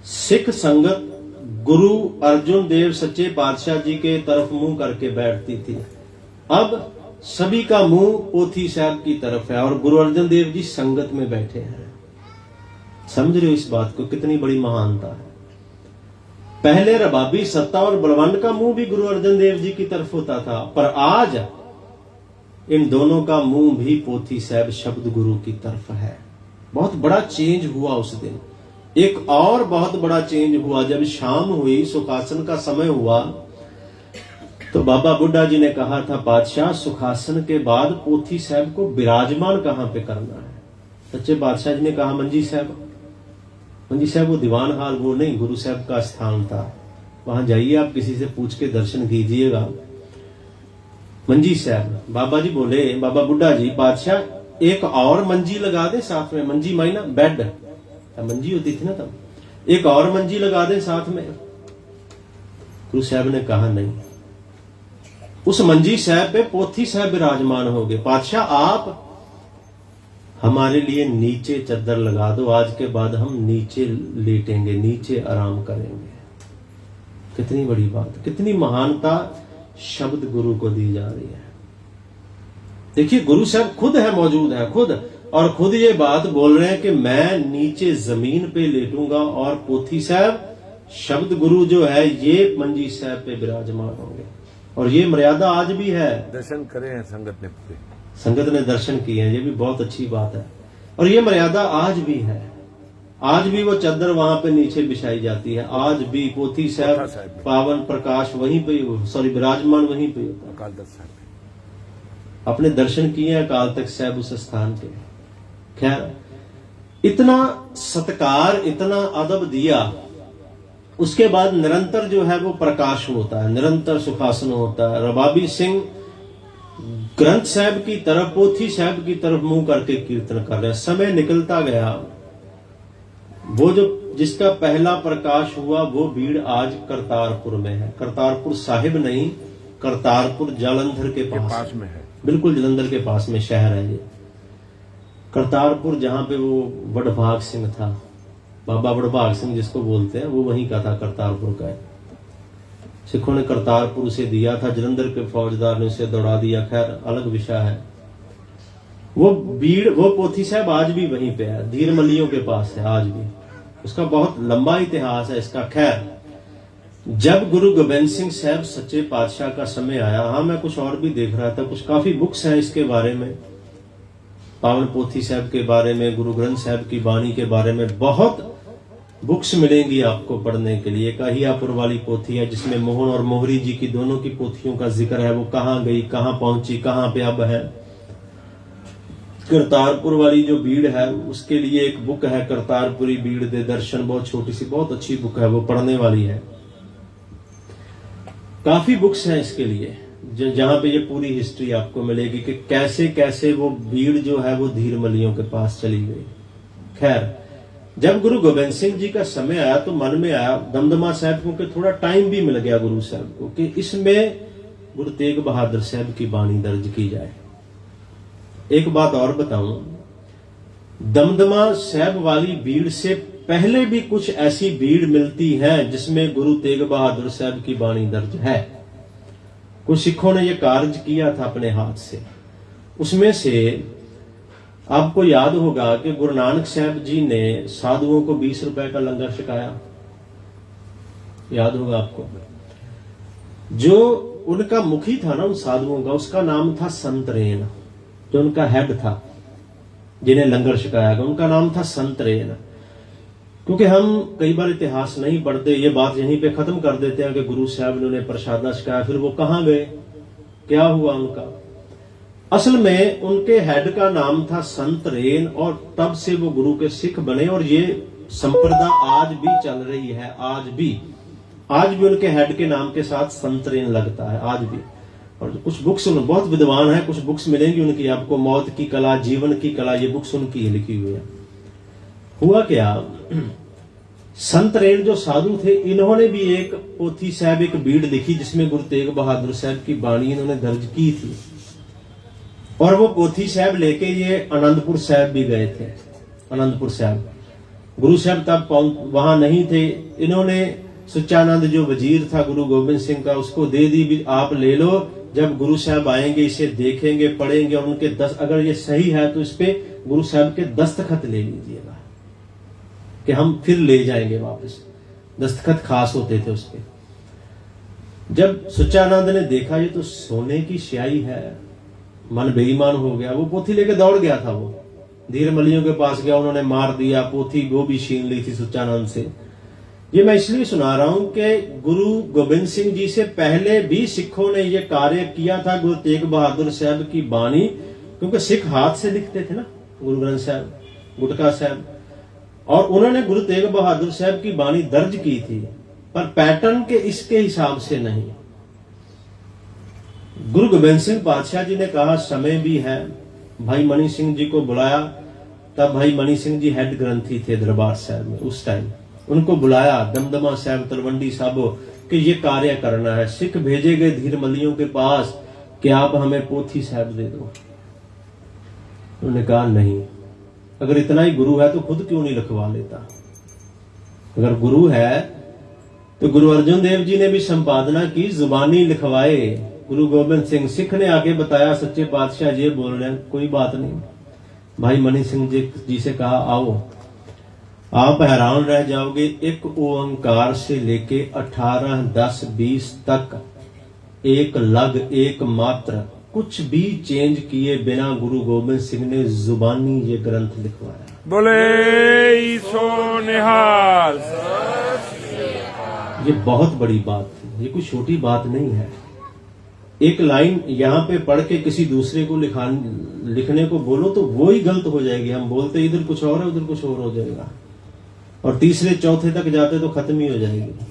सिख संगत गुरु अर्जुन देव सच्चे पातशाह जी के तरफ मुंह करके बैठती थी। अब सभी का मुंह पोथी साहब की तरफ है और गुरु अर्जुन देव जी संगत में बैठे हैं। समझ रहे हो इस बात को, कितनी बड़ी महानता है। पहले रबाबी सत्ता और बलवंत का मुंह भी गुरु अर्जुन देव जी की तरफ होता था, पर आज इन दोनों का मुंह भी पोथी साहब शब्द गुरु की तरफ है। बहुत बड़ा चेंज हुआ उस दिन। एक और बहुत बड़ा चेंज हुआ जब शाम हुई, सुखासन का समय हुआ। तो बाबा बुड्ढा जी ने कहा था, बादशाह सुखासन के बाद पोथी साहब को विराजमान कहां पे करना है? सच्चे बादशाह जी ने कहा, मंजी साहब वो दीवान हाल वो नहीं, गुरु साहब का स्थान था, वहां जाइए, आप किसी से पूछ के दर्शन कीजिएगा। मंजी साहब, बाबा जी बोले, बाबा बुड्ढा जी, बादशाह एक और मंजी लगा दे साथ में, मंजी मायना बेड, मंजी होती थी ना तब, एक और मंजी लगा दे साथ में। गुरु साहब ने कहा नहीं, उस मंजी साहब पे पोथी साहब विराजमान हो गए। बादशाह आप हमारे लिए नीचे चद्दर लगा दो, आज के बाद हम नीचे लेटेंगे, नीचे आराम करेंगे। कितनी बड़ी बात, कितनी महानता शब्द गुरु को दी जा रही है। देखिए गुरु साहब खुद है, मौजूद है खुद, और खुद ये बात बोल रहे हैं कि मैं नीचे जमीन पे लेटूंगा और पोथी साहब, शब्द गुरु जो है ये मंजी साहब पे विराजमान होंगे। और ये मर्यादा आज भी है। दर्शन करे हैं संगत ने पूरे, संगत ने दर्शन किए हैं, ये भी बहुत अच्छी बात है। और ये मर्यादा आज भी है, आज भी वो चद्दर वहां पे नीचे बिछाई जाती है, आज भी पोथी साहब पावन प्रकाश वहीं पे, सॉरी विराजमान वहीं पे होता है। अकाल तख्त साहब अपने दर्शन किए हैं अकाल तख्त साहब उस स्थान के। खैर, इतना सत्कार, इतना अदब दिया, उसके बाद निरंतर जो है वो प्रकाश होता है, निरंतर सुखासन होता है। रबाबी सिंह ग्रंथ साहब की तरफ, पोथी साहब की तरफ मुंह करके कीर्तन कर रहे हैं। समय निकलता गया, वो जो जिसका पहला प्रकाश हुआ वो भीड़ आज करतारपुर में है। करतारपुर साहिब नहीं, करतारपुर जालंधर के पास में है, बिल्कुल जलंधर के पास में शहर है ये करतारपुर, जहां पे वो वडभाग सिंह था, बाबा वडभाग सिंह जिसको बोलते हैं, वो वहीं का था, करतारपुर का है। सिखों ने करतारपुर उसे दिया था, जलंधर के फौजदार ने उसे दौड़ा दिया, खैर अलग विषय है। वो भीड़, वो पोथी साहब आज भी वहीं पे है, धीरमलियों के पास है आज भी। उसका बहुत लंबा इतिहास है इसका। खैर, जब गुरु गोबिंद सिंह साहब सच्चे पातशाह का समय आया, हाँ मैं कुछ और भी देख रहा था, कुछ काफी बुक्स हैं इसके बारे में, पावन पोथी साहब के बारे में, गुरु ग्रंथ साहब की बानी के बारे में बहुत बुक्स मिलेंगी आपको पढ़ने के लिए। एक अहियापुर वाली पोथी है जिसमें मोहन और मोहरी जी की दोनों की पोथियों का जिक्र है, वो कहाँ गई, कहाँ पहुंची, कहाँ पे अब है। करतारपुर वाली जो भीड़ है उसके लिए एक बुक है, करतारपुरी भीड़ दे दर्शन, बहुत छोटी सी बहुत अच्छी बुक है, वो पढ़ने वाली है। काफी बुक्स हैं इसके लिए जहां पे ये पूरी हिस्ट्री आपको मिलेगी कि कैसे कैसे वो भीड़ जो है वो धीरमलियों के पास चली गई। खैर, जब गुरु गोबिंद सिंह जी का समय आया तो मन में आया, दमदमा साहब को, कि थोड़ा टाइम भी मिल गया गुरु साहब को, कि इसमें गुरु तेग बहादुर साहब की बानी दर्ज की जाए। एक बात और बताऊं, दमदमा साहब वाली भीड़ से पहले भी कुछ ऐसी भीड़ मिलती है जिसमें गुरु तेग बहादुर साहब की बानी दर्ज है। कुछ सिखों ने यह कार्य किया था अपने हाथ से। उसमें से आपको याद होगा कि गुरु नानक साहब जी ने साधुओं को 20 रुपए का लंगर छकाया, याद होगा आपको। जो उनका मुखी था ना उन साधुओं का, उसका नाम था संतरेन, जो उनका हेड था जिन्हें लंगर छकाया गया, उनका नाम था संतरेन। क्योंकि हम कई बार इतिहास नहीं पढ़ते, ये बात यहीं पे खत्म कर देते हैं कि गुरु साहब ने उन्हें प्रसादा छकाया, फिर वो कहां गए, क्या हुआ उनका। असल में उनके हेड का नाम था संतरेन, और तब से वो गुरु के सिख बने, और ये संप्रदा आज भी चल रही है। आज भी उनके हेड के नाम के साथ संतरेन लगता है आज भी। और कुछ बुक्स, बहुत विद्वान है, कुछ बुक्स मिलेंगी उनकी आपको, मौत की कला, जीवन की कला, ये बुक्स उनकी लिखी हुई है। हुआ क्या, संतरेन जो साधु थे, इन्होंने भी एक पोथी साहब, एक भीड़ लिखी जिसमें गुरु तेग बहादुर साहब की बाणी इन्होंने दर्ज की थी। और वो पोथी साहब लेके ये आनंदपुर साहब भी गए थे। आनंदपुर साहब, गुरु साहब तब वहां नहीं थे, इन्होंने सुचानंद जो वजीर था गुरु गोबिंद सिंह का, उसको दे दी भी, आप ले लो, जब गुरु साहब आएंगे इसे देखेंगे, पढ़ेंगे, और उनके अगर ये सही है तो इस पे गुरु साहब के दस्तखत ले लीजिएगा कि हम फिर ले जाएंगे वापस। दस्तखत खास होते थे उस पे। जब सुचानंद ने देखा ये तो सोने की स्याही है, मन बेईमान हो गया, वो पोथी लेके दौड़ गया था। वो धीरमलियों के पास गया, उन्होंने मार दिया पोथी, वो भी छीन ली थी सुचानंद से। ये मैं इसलिए सुना रहा हूं कि गुरु गोबिंद सिंह जी से पहले भी सिखों ने ये कार्य किया था। गुरु तेग बहादुर साहब की बानी, क्योंकि सिख हाथ से लिखते थे ना, गुरु ग्रंथ साहब, गुटका साहब, और उन्होंने गुरु तेग बहादुर साहब की बानी दर्ज की थी, पर पैटर्न के इसके हिसाब से नहीं। गुरु गोबिंद सिंह पातशाह जी ने कहा समय भी है, भाई मनी सिंह जी को बुलाया। तब भाई मनी सिंह जी हेड ग्रंथी थे दरबार साहब में उस टाइम। उनको बुलाया दमदमा साहब, तलवंडी साहबो, कि ये कार्य करना है। सिख भेजे गए धीरमलियों के पास कि आप हमें पोथी साहब दे दो। उन्होंने कहा नहीं, अगर इतना ही गुरु है तो खुद क्यों नहीं लिखवा लेता। अगर गुरु है तो गुरु अर्जुन देव जी ने भी संपादना की, जुबानी लिखवाए। गुरु गोबिंद सिंह सिख ने आके बताया सच्चे पातशाह ये बोल रहे हैं, कोई बात नहीं। भाई मनी सिंह जी से कहा आओ, आप हैरान रह जाओगे। एक ओंकार से लेके 18, 10, 20 तक एक लग एक मात्र कुछ भी चेंज किए बिना गुरु गोबिंद सिंह ने जुबानी ये ग्रंथ लिखवाया। बोले सो निहाल। ये बहुत बड़ी बात थी, ये कोई छोटी बात नहीं है। एक लाइन यहाँ पे पढ़ के किसी दूसरे को लिखने को बोलो तो वो ही गलत हो जाएगी। हम बोलते इधर कुछ और है उधर कुछ और हो जाएगा, और तीसरे चौथे तक जाते तो खत्म ही हो जाएगी।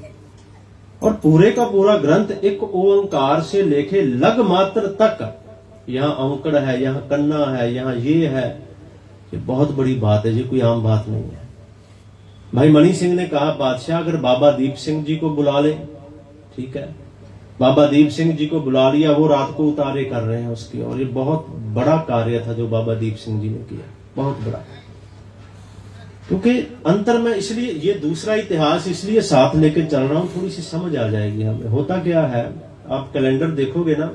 और पूरे का पूरा ग्रंथ एक ओंकार से लेके लग मात्र तक, यहाँ औंकड़ है, यहाँ कन्ना है, यहाँ ये है। ये बहुत बड़ी बात है, ये कोई आम बात नहीं है। भाई मणि सिंह ने कहा बादशाह अगर बाबा दीप सिंह जी को बुला ले, ठीक है। बाबा दीप सिंह जी को बुला लिया, वो रात को उतारे कर रहे हैं उसकी। और ये बहुत बड़ा कार्य था जो बाबा दीप सिंह जी ने किया, बहुत बड़ा। क्योंकि अंतर में, इसलिए ये दूसरा इतिहास इसलिए साथ लेके चल रहा हूं, थोड़ी सी समझ आ जाएगी हमें। होता क्या है, आप कैलेंडर देखोगे ना,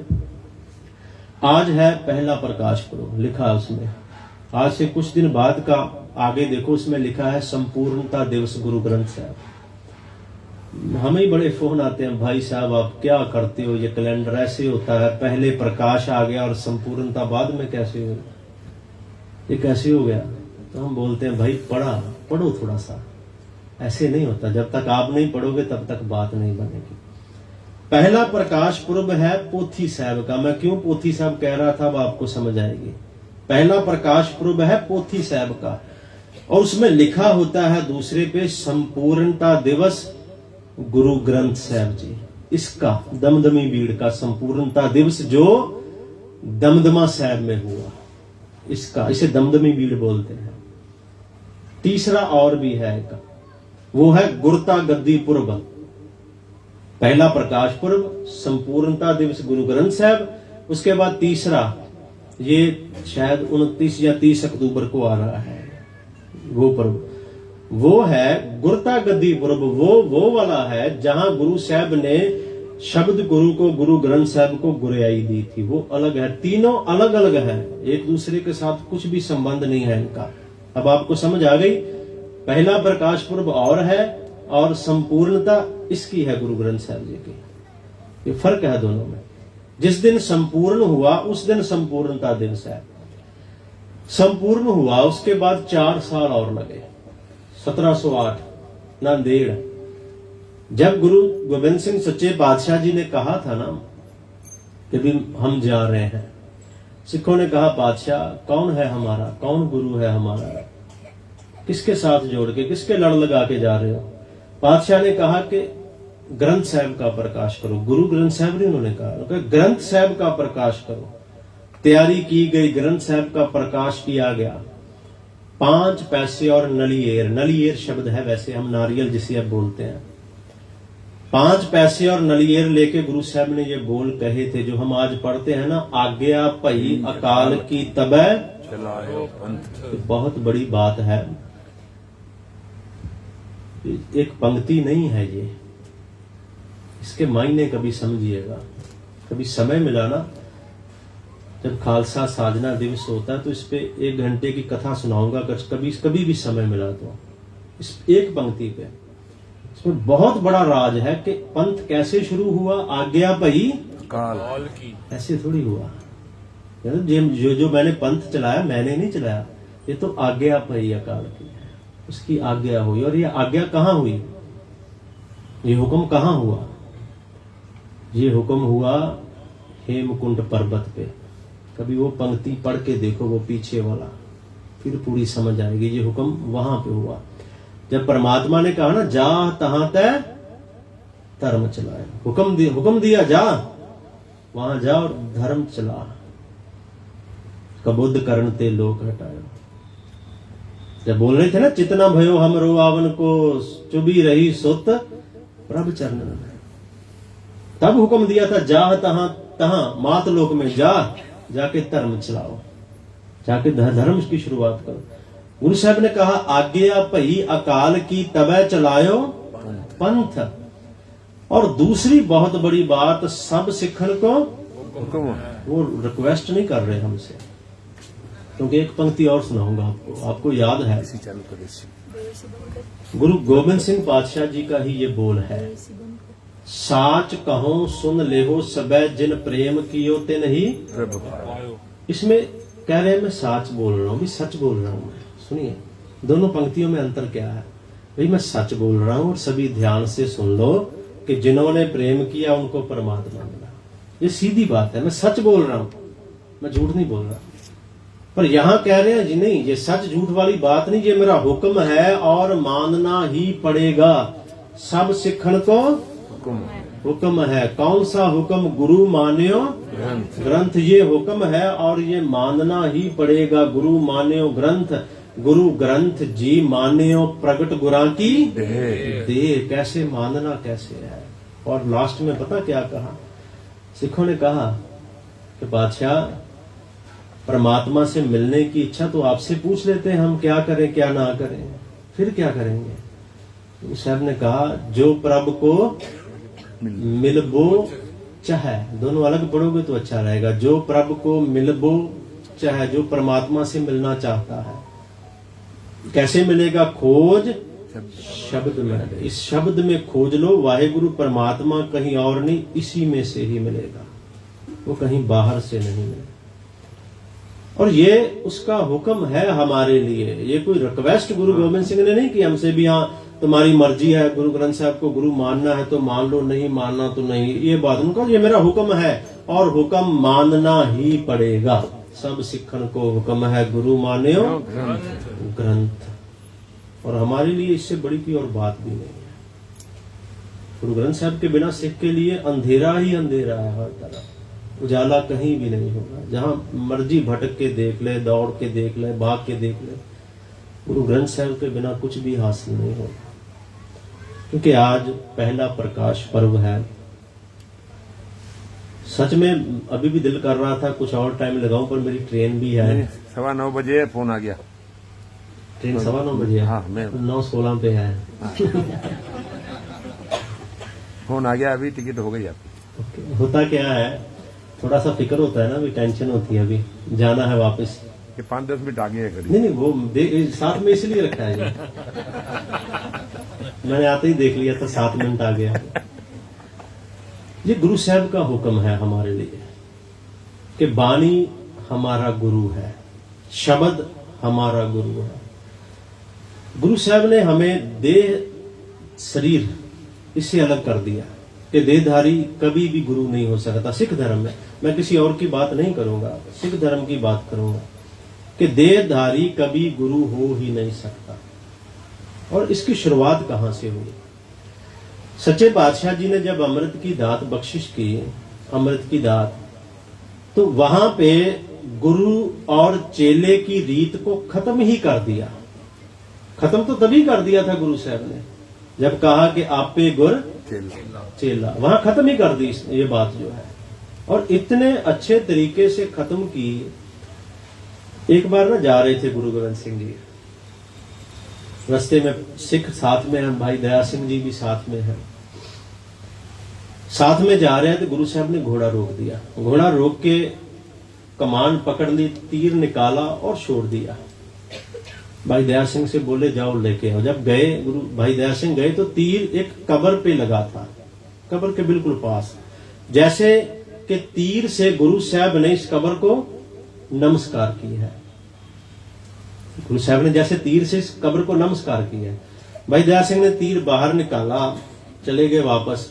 आज है पहला प्रकाश पर्व लिखा है उसमें। आज से कुछ दिन बाद का आगे देखो, उसमें लिखा है संपूर्णता दिवस गुरु ग्रंथ साहब। हमें ही बड़े फोन आते हैं, भाई साहब आप क्या करते हो, ये कैलेंडर ऐसे होता है, पहले प्रकाश आ गया और संपूर्णता बाद में कैसे हो, ये कैसे हो गया। तो हम बोलते हैं भाई पढ़ो थोड़ा सा, ऐसे नहीं होता। जब तक आप नहीं पढ़ोगे तब तक बात नहीं बनेगी। पहला प्रकाश पर्व है पोथी साहब का। मैं क्यों पोथी साहब कह रहा था, अब आपको समझ आएगी। पहला प्रकाश पर्व है पोथी साहब का, और उसमें लिखा होता है दूसरे पे संपूर्णता दिवस गुरु ग्रंथ साहब जी। इसका दमदमी बीड़ का संपूर्णता दिवस जो दमदमा साहब में हुआ, इसका, इसे दमदमी बीड़ बोलते हैं। तीसरा और भी है एक, वो है गुरता गद्दी पूर्व। पहला प्रकाश पर्व, संपूर्णता दिवस गुरु ग्रंथ साहब। उसके बाद तीसरा, ये शायद 29 या 30 अक्टूबर को आ रहा है वो पर्व, वो है गुरता गद्दी पर्व। वो वाला है जहां गुरु साहब ने शब्द गुरु को, गुरु ग्रंथ साहब को गुरियाई दी थी, वो अलग है। तीनों अलग अलग है, एक दूसरे के साथ कुछ भी संबंध नहीं है इनका। अब आपको समझ आ गई। पहला प्रकाश पर्व और है, और संपूर्णता इसकी है गुरु ग्रंथ साहब जी की। ये फर्क है दोनों में। जिस दिन संपूर्ण हुआ उस दिन संपूर्णता दिवस है। संपूर्ण हुआ उसके बाद 4 साल और लगे, 1708 नांदेड़, जब गुरु गोबिंद सिंह सच्चे पातशाह जी ने कहा था ना कि भी हम जा रहे हैं, सिखों ने कहा पातशाह कौन है हमारा, कौन गुरु है हमारा, किसके साथ जोड़ के, किसके लड़ लगा के जा रहे हो। पातशाह ने कहा कि ग्रंथ साहब का प्रकाश करो। गुरु ग्रंथ साहब ने उन्होंने कहा ग्रंथ साहब का प्रकाश करो। तैयारी की गई, ग्रंथ साहब का प्रकाश किया गया। 5 पैसे और नलिएर, नलिएर शब्द है वैसे, हम नारियल जिसे अब बोलते हैं। 5 पैसे और नलिएर लेके गुरु साहब ने ये बोल कहे थे जो हम आज पढ़ते हैं ना, आज्ञा भई अकाल की तबै चलायो पंथ। बहुत बड़ी बात है। एक पंक्ति नहीं है ये, इसके मायने कभी समझिएगा। कभी समय मिला ना, जब खालसा साधना दिवस होता है तो इस पे 1 घंटे की कथा सुनाऊंगा, कभी भी समय मिला तो। इस एक पंक्ति पे इसमें बहुत बड़ा राज है कि पंथ कैसे शुरू हुआ। आज्ञा भई काल की, ऐसे थोड़ी हुआ। जो मैंने पंथ चलाया मैंने नहीं चलाया, ये तो आज्ञा भई अकाल की है, उसकी आज्ञा हुई। और ये आज्ञा कहाँ हुई, ये हुक्म कहाँ हुआ? ये हुक्म हुआ हेमकुंड पर्वत पे। कभी वो पंक्ति पढ़ के देखो, वो पीछे वाला, फिर पूरी समझ आएगी। ये हुक्म वहां पे हुआ जब परमात्मा ने कहा ना, जा तहां तय धर्म चलाए। हुक्म दिया जा, वहां जा और धर्म चला। कबुद्ध करण ते लोक हटाए। जब बोल रहे थे ना, चितना भयो हमरो आवन को, चुभी रही सुत प्रभ चरण में, तब हुक्म दिया था, जा तहां तहां मात लोक में जा, जाके धर्म चलाओ, जाके धर्म की शुरुआत करो। गुरु साहब ने कहा, आज्ञा भई अकाल की तबै चलायो पंथ। और दूसरी बहुत बड़ी बात, सब सिखन को, वो रिक्वेस्ट नहीं कर रहे हमसे, क्योंकि एक पंक्ति और सुनाऊंगा आपको याद है। गुरु गोविंद सिंह पातशाह जी का ही ये बोल है, साच कहो सुन लेहो सबे जिन प्रेम कियो ते नहीं। इसमें कह रहे हैं मैं साच बोल रहा हूं, भी सच बोल रहा हूं मैं। सुनिए, दोनों पंक्तियों में अंतर क्या है भाई? मैं सच बोल रहा हूं और सभी ध्यान से सुन लो कि जिन्होंने प्रेम किया उनको परमात्मा मिला। ये सीधी बात है, मैं सच बोल रहा हूं, मैं झूठ नहीं बोल रहा। पर यहां कह रहे हैं जी नहीं, ये सच झूठ वाली बात नहीं, ये मेरा हुक्म है और मानना ही पड़ेगा। सब सिखण को हुक्म है। कौन सा हुक्म? गुरु मान्यो ग्रंथ। ये हुक्म है और ये मानना ही पड़ेगा। गुरु मान्यो ग्रंथ, गुरु ग्रंथ जी मान्यो प्रगट गुरा की देह। कैसे मानना कैसे है? और लास्ट में पता क्या कहा? सिखों ने कहा कि बादशाह, परमात्मा से मिलने की इच्छा तो आपसे पूछ लेते हैं, हम क्या करें क्या ना करें, फिर क्या करेंगे? उस साहब ने कहा, जो प्रभु को मिलबो चाहे, दोनों अलग पढ़ोगे तो अच्छा रहेगा। जो प्रभु को मिलबो चाहे, जो परमात्मा से मिलना चाहता है, कैसे मिलेगा? खोज शब्द में। इस शब्द में खोज लो, वाहेगुरु परमात्मा कहीं और नहीं, इसी में से ही मिलेगा, वो कहीं बाहर से नहीं मिलेगा। और ये उसका हुक्म है हमारे लिए। ये कोई रिक्वेस्ट गुरु गोविंद सिंह ने नहीं की हमसे भी, हाँ तुम्हारी मर्जी है, गुरु ग्रंथ साहब को गुरु मानना है तो मान लो, नहीं मानना तो नहीं। ये बात उनका, ये मेरा हुक्म है और हुक्म मानना ही पड़ेगा। सब सिखन को हुक्म है, गुरु मान्यो ग्रंथ। और हमारे लिए इससे बड़ी कोई और बात भी नहीं है। गुरु ग्रंथ साहब के बिना सिख के लिए अंधेरा ही अंधेरा है हर तरफ, उजाला कहीं भी नहीं होगा। जहां मर्जी भटक के देख ले, दौड़ के देख ले, भाग के देख ले, गुरु ग्रंथ साहब के बिना कुछ भी हासिल नहीं होगा। क्योंकि आज पहला प्रकाश पर्व है। सच में अभी भी दिल कर रहा था कुछ और टाइम लगाऊं, पर मेरी ट्रेन भी है। 9:15 बजे फोन आ गया। ट्रेन 9:15 बजे है। हाँ, मैं 9:16 पे है। फोन आ गया, अभी टिकट हो गई आपकी। होता क्या है, थोड़ा सा फिक्र होता है ना, अभी टेंशन होती है, अभी जाना है वापस। कि 5-10 मिनट आगे है गाड़ी। नहीं, वो साथ में इसलिए रखा है ये। मैंने आते ही देख लिया था, 7 मिनट आ गया। ये गुरु साहब का हुक्म है हमारे लिए कि बानी हमारा गुरु है, शब्द हमारा गुरु है। गुरु साहब ने हमें देह शरीर इससे अलग कर दिया कि देहधारी कभी भी गुरु नहीं हो सकता। सिख धर्म में, मैं किसी और की बात नहीं करूंगा, सिख धर्म की बात करूंगा कि देहधारी कभी गुरु हो ही नहीं सकता। और इसकी शुरुआत कहां से हुई? सच्चे बादशाह जी ने जब अमृत की दात बख्शिश की, अमृत की दात, तो वहां पे गुरु और चेले की रीत को खत्म ही कर दिया। खत्म तो तभी कर दिया था गुरु साहब ने जब कहा कि आपे गुर चेला, वहां खत्म ही कर दी ये बात जो है। और इतने अच्छे तरीके से खत्म की। एक बार ना जा रहे थे गुरु गोविंद सिंह जी, रास्ते में सिख साथ में हैं, भाई दया सिंह जी भी साथ में हैं। साथ में जा रहे हैं तो गुरु साहब ने घोड़ा रोक दिया। घोड़ा रोक के कमान पकड़ ली, तीर निकाला और छोड़ दिया। भाई दया सिंह से बोले जाओ लेके आओ। जब गए गुरु भाई दया सिंह गए तो तीर एक कब्र पे लगा था, कब्र के बिल्कुल पास। जैसे कि तीर से गुरु साहब ने इस कब्र को नमस्कार किया है। गुरु साहब ने जैसे तीर से इस कब्र को नमस्कार किया है। भाई दया सिंह ने तीर बाहर निकाला चले गए वापस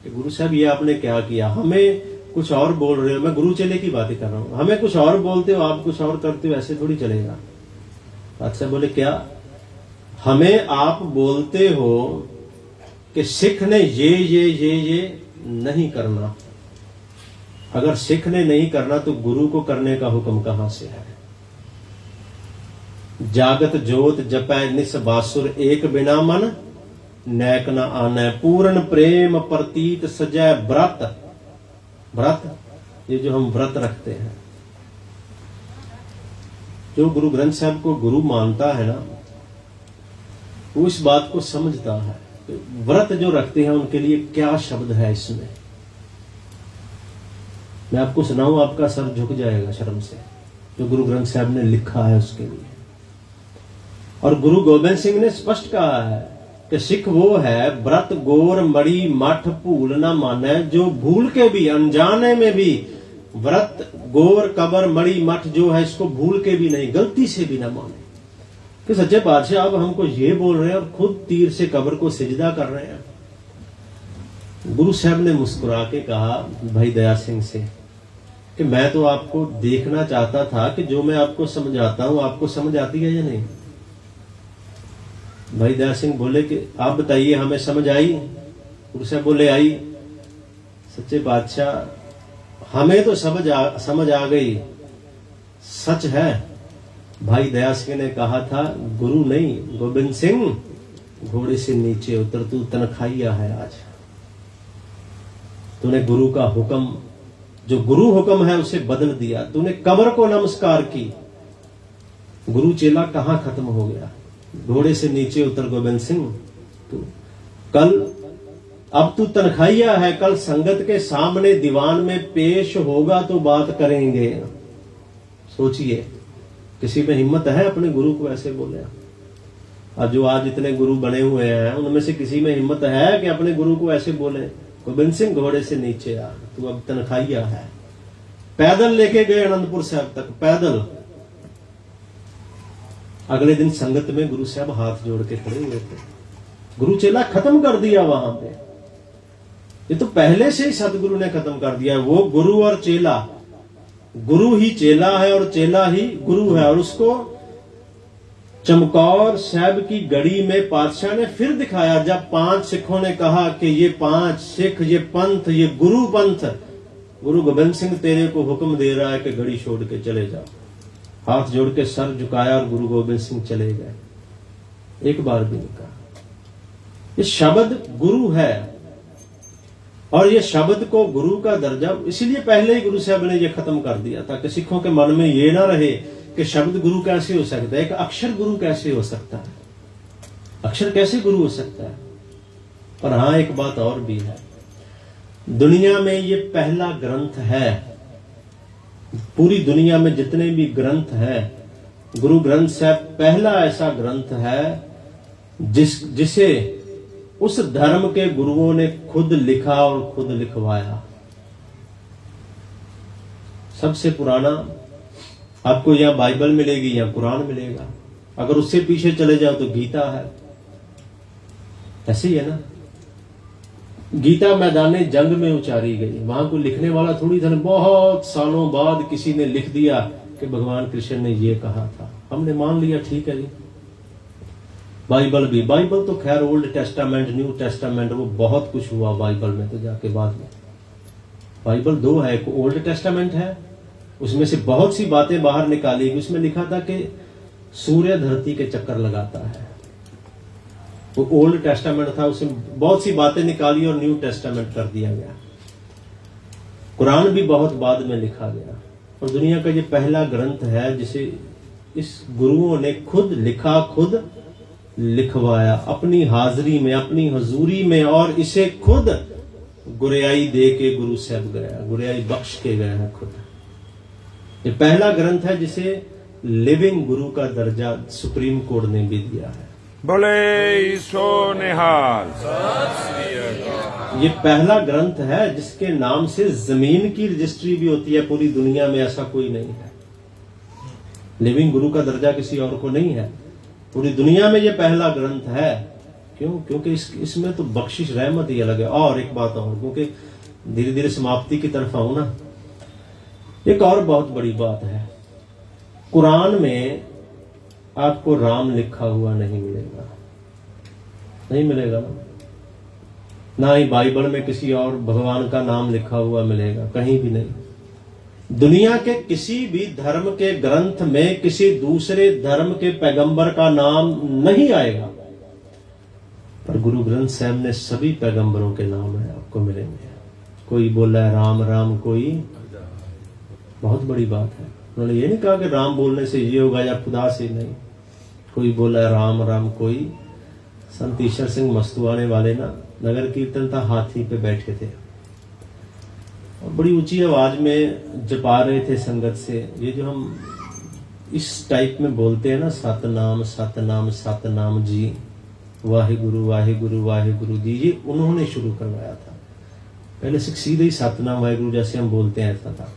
कि गुरु साहब ये आपने क्या किया, हमें कुछ और बोल रहे हो, मैं गुरु चेले की बातें कर रहा हूं, हमें कुछ और बोलते हो, आप कुछ और करते हो, ऐसे थोड़ी चलेगा। बादशाह बोले क्या, हमें आप बोलते हो कि सिख ने ये नहीं करना, अगर सिख ने नहीं करना तो गुरु को करने का हुक्म कहां से है। जागत जोत जपै निस बासुर, एक बिना मन नैक न आनै, पूर्ण प्रेम प्रतीत सजै व्रत। व्रत, ये जो हम व्रत रखते हैं, जो गुरु ग्रंथ साहब को गुरु मानता है ना, वो इस बात को समझता है। व्रत जो रखते हैं उनके लिए क्या शब्द है इसमें, मैं आपको सुनाऊं, आपका सर झुक जाएगा शर्म से, जो गुरु ग्रंथ साहब ने लिखा है उसके लिए। और गुरु गोबिंद सिंह ने स्पष्ट कहा है कि सिख वो है, व्रत गोर मड़ी मठ भूल ना माने, जो भूल के भी, अनजाने में भी व्रत गोर कबर मड़ी मठ जो है इसको भूल के भी नहीं, गलती से भी ना माने। कि सच्चे पातशाह अब हमको ये बोल रहे हैं और खुद तीर से कब्र को सिजदा कर रहे हैं। गुरु साहब ने मुस्कुरा के कहा भाई दया सिंह से कि मैं तो आपको देखना चाहता था कि जो मैं आपको समझाता हूं आपको समझ आती है या नहीं। भाई दया सिंह बोले कि आप बताइए हमें समझ आई। गुरु साहब बोले आई। सच्चे बादशाह हमें तो समझ आ गई, सच है। भाई दया सिंह ने कहा था गुरु नहीं गोबिंद सिंह, घोड़े से नीचे उतर, तू तनखाइया है आज। तूने गुरु का हुक्म, जो गुरु हुक्म है उसे बदल दिया, तूने कब्र को नमस्कार की। गुरु चेला कहां खत्म हो गया, घोड़े से नीचे उतर गोबिंद सिंह। तू कल, अब तू तनखाइया है, कल संगत के सामने दीवान में पेश होगा तो बात करेंगे। सोचिए किसी में हिम्मत है अपने गुरु को ऐसे बोले। अब जो आज इतने गुरु बने हुए हैं उनमें से किसी में हिम्मत है कि अपने गुरु को ऐसे बोले गोबिंद सिंह घोड़े से नीचे आ, तू अब तनखाइया है। पैदल लेके गए आनंदपुर साहब तक, पैदल। अगले दिन संगत में गुरु साहब हाथ जोड़ के खड़े हुए थे। गुरु चेला खत्म कर दिया वहां पे। ये तो पहले से ही सदगुरु ने खत्म कर दिया। वो गुरु और चेला, गुरु ही चेला है और चेला ही गुरु है। और उसको चमकौर साहब की गढ़ी में पातशाह ने फिर दिखाया, जब 5 सिखों ने कहा कि ये 5 सिख, ये पंथ, ये गुरु पंथ, गुरु गोबिंद सिंह तेरे को हुक्म दे रहा है कि गढ़ी छोड़ के चले जाओ। हाथ जोड़ के सर झुकाया और गुरु गोबिंद सिंह चले गए, एक बार भी नहीं कहा। ये शब्द गुरु है और ये शब्द को गुरु का दर्जा, इसीलिए पहले ही गुरु साहब ने ये खत्म कर दिया था कि सिखों के मन में ये ना रहे कि शब्द गुरु कैसे हो सकता है, एक अक्षर गुरु कैसे हो सकता है, अक्षर कैसे गुरु हो सकता है। और हां एक बात और भी है, दुनिया में ये पहला ग्रंथ है, पूरी दुनिया में जितने भी ग्रंथ हैं, गुरु ग्रंथ साहब पहला ऐसा ग्रंथ है जिसे उस धर्म के गुरुओं ने खुद लिखा और खुद लिखवाया। सबसे पुराना आपको या बाइबल मिलेगी या कुरान मिलेगा, अगर उससे पीछे चले जाओ तो गीता है। ऐसे ही है ना, गीता मैदाने जंग में उचारी गई, वहां को लिखने वाला थोड़ी था, बहुत सालों बाद किसी ने लिख दिया कि भगवान कृष्ण ने ये कहा था, हमने मान लिया ठीक है जी। बाइबल भी, बाइबल तो खैर ओल्ड टेस्टामेंट, न्यू टेस्टामेंट, वो बहुत कुछ हुआ बाइबल में तो जाके बाद में। बाइबल 2 है, एक ओल्ड टेस्टामेंट है, उसमें से बहुत सी बातें बाहर निकाली गई। उसमें लिखा था कि सूर्य धरती के चक्कर लगाता है, वो ओल्ड टेस्टामेंट था, उसमें बहुत सी बातें निकाली और न्यू टेस्टामेंट कर दिया गया। कुरान भी बहुत बाद में लिखा गया और दुनिया का ये पहला ग्रंथ है जिसे इस गुरुओं ने खुद लिखा, खुद लिखवाया, अपनी हाजिरी में, अपनी हजूरी में, और इसे खुद गुरियाई दे के गुरु साहब गया, गुरियाई बख्श के गया है खुद। ये पहला ग्रंथ है जिसे लिविंग गुरु का दर्जा सुप्रीम कोर्ट ने भी दिया है। बोले सो निहाल। ये पहला ग्रंथ है जिसके नाम से जमीन की रजिस्ट्री भी होती है, पूरी दुनिया में ऐसा कोई नहीं है। लिविंग गुरु का दर्जा किसी और को नहीं है, पूरी दुनिया में ये पहला ग्रंथ है क्यों? क्योंकि इसमें तो बख्शिश रहमत ही अलग है। और एक बात और, क्योंकि धीरे धीरे समाप्ति की तरफ आऊं ना, एक और बहुत बड़ी बात है, कुरान में आपको राम लिखा हुआ नहीं मिलेगा, नहीं मिलेगा ना ही बाइबल में किसी और भगवान का नाम लिखा हुआ मिलेगा, कहीं भी नहीं। दुनिया के किसी भी धर्म के ग्रंथ में किसी दूसरे धर्म के पैगंबर का नाम नहीं आएगा, पर गुरु ग्रंथ साहब ने सभी पैगंबरों के नाम है आपको मिलेंगे। कोई बोला है राम राम, कोई, बहुत बड़ी बात है, उन्होंने ये नहीं कहा कि राम बोलने से ये होगा या खुदा से, नहीं। कोई बोला है राम राम, कोई। संत ईश्वर सिंह मस्तुआने वाले ना, नगर कीर्तन था, हाथी पे बैठे थे और बड़ी ऊंची आवाज में जपा रहे थे संगत से। ये जो हम इस टाइप में बोलते हैं ना, सतनाम सतनाम सतनाम जी, वाहिगुरु वाहिगुरु वाहिगुरु जी, ये उन्होंने शुरू करवाया था। पहले से सीधे ही सतनाम वाहिगुरु जैसे हम बोलते हैं ऐसा था,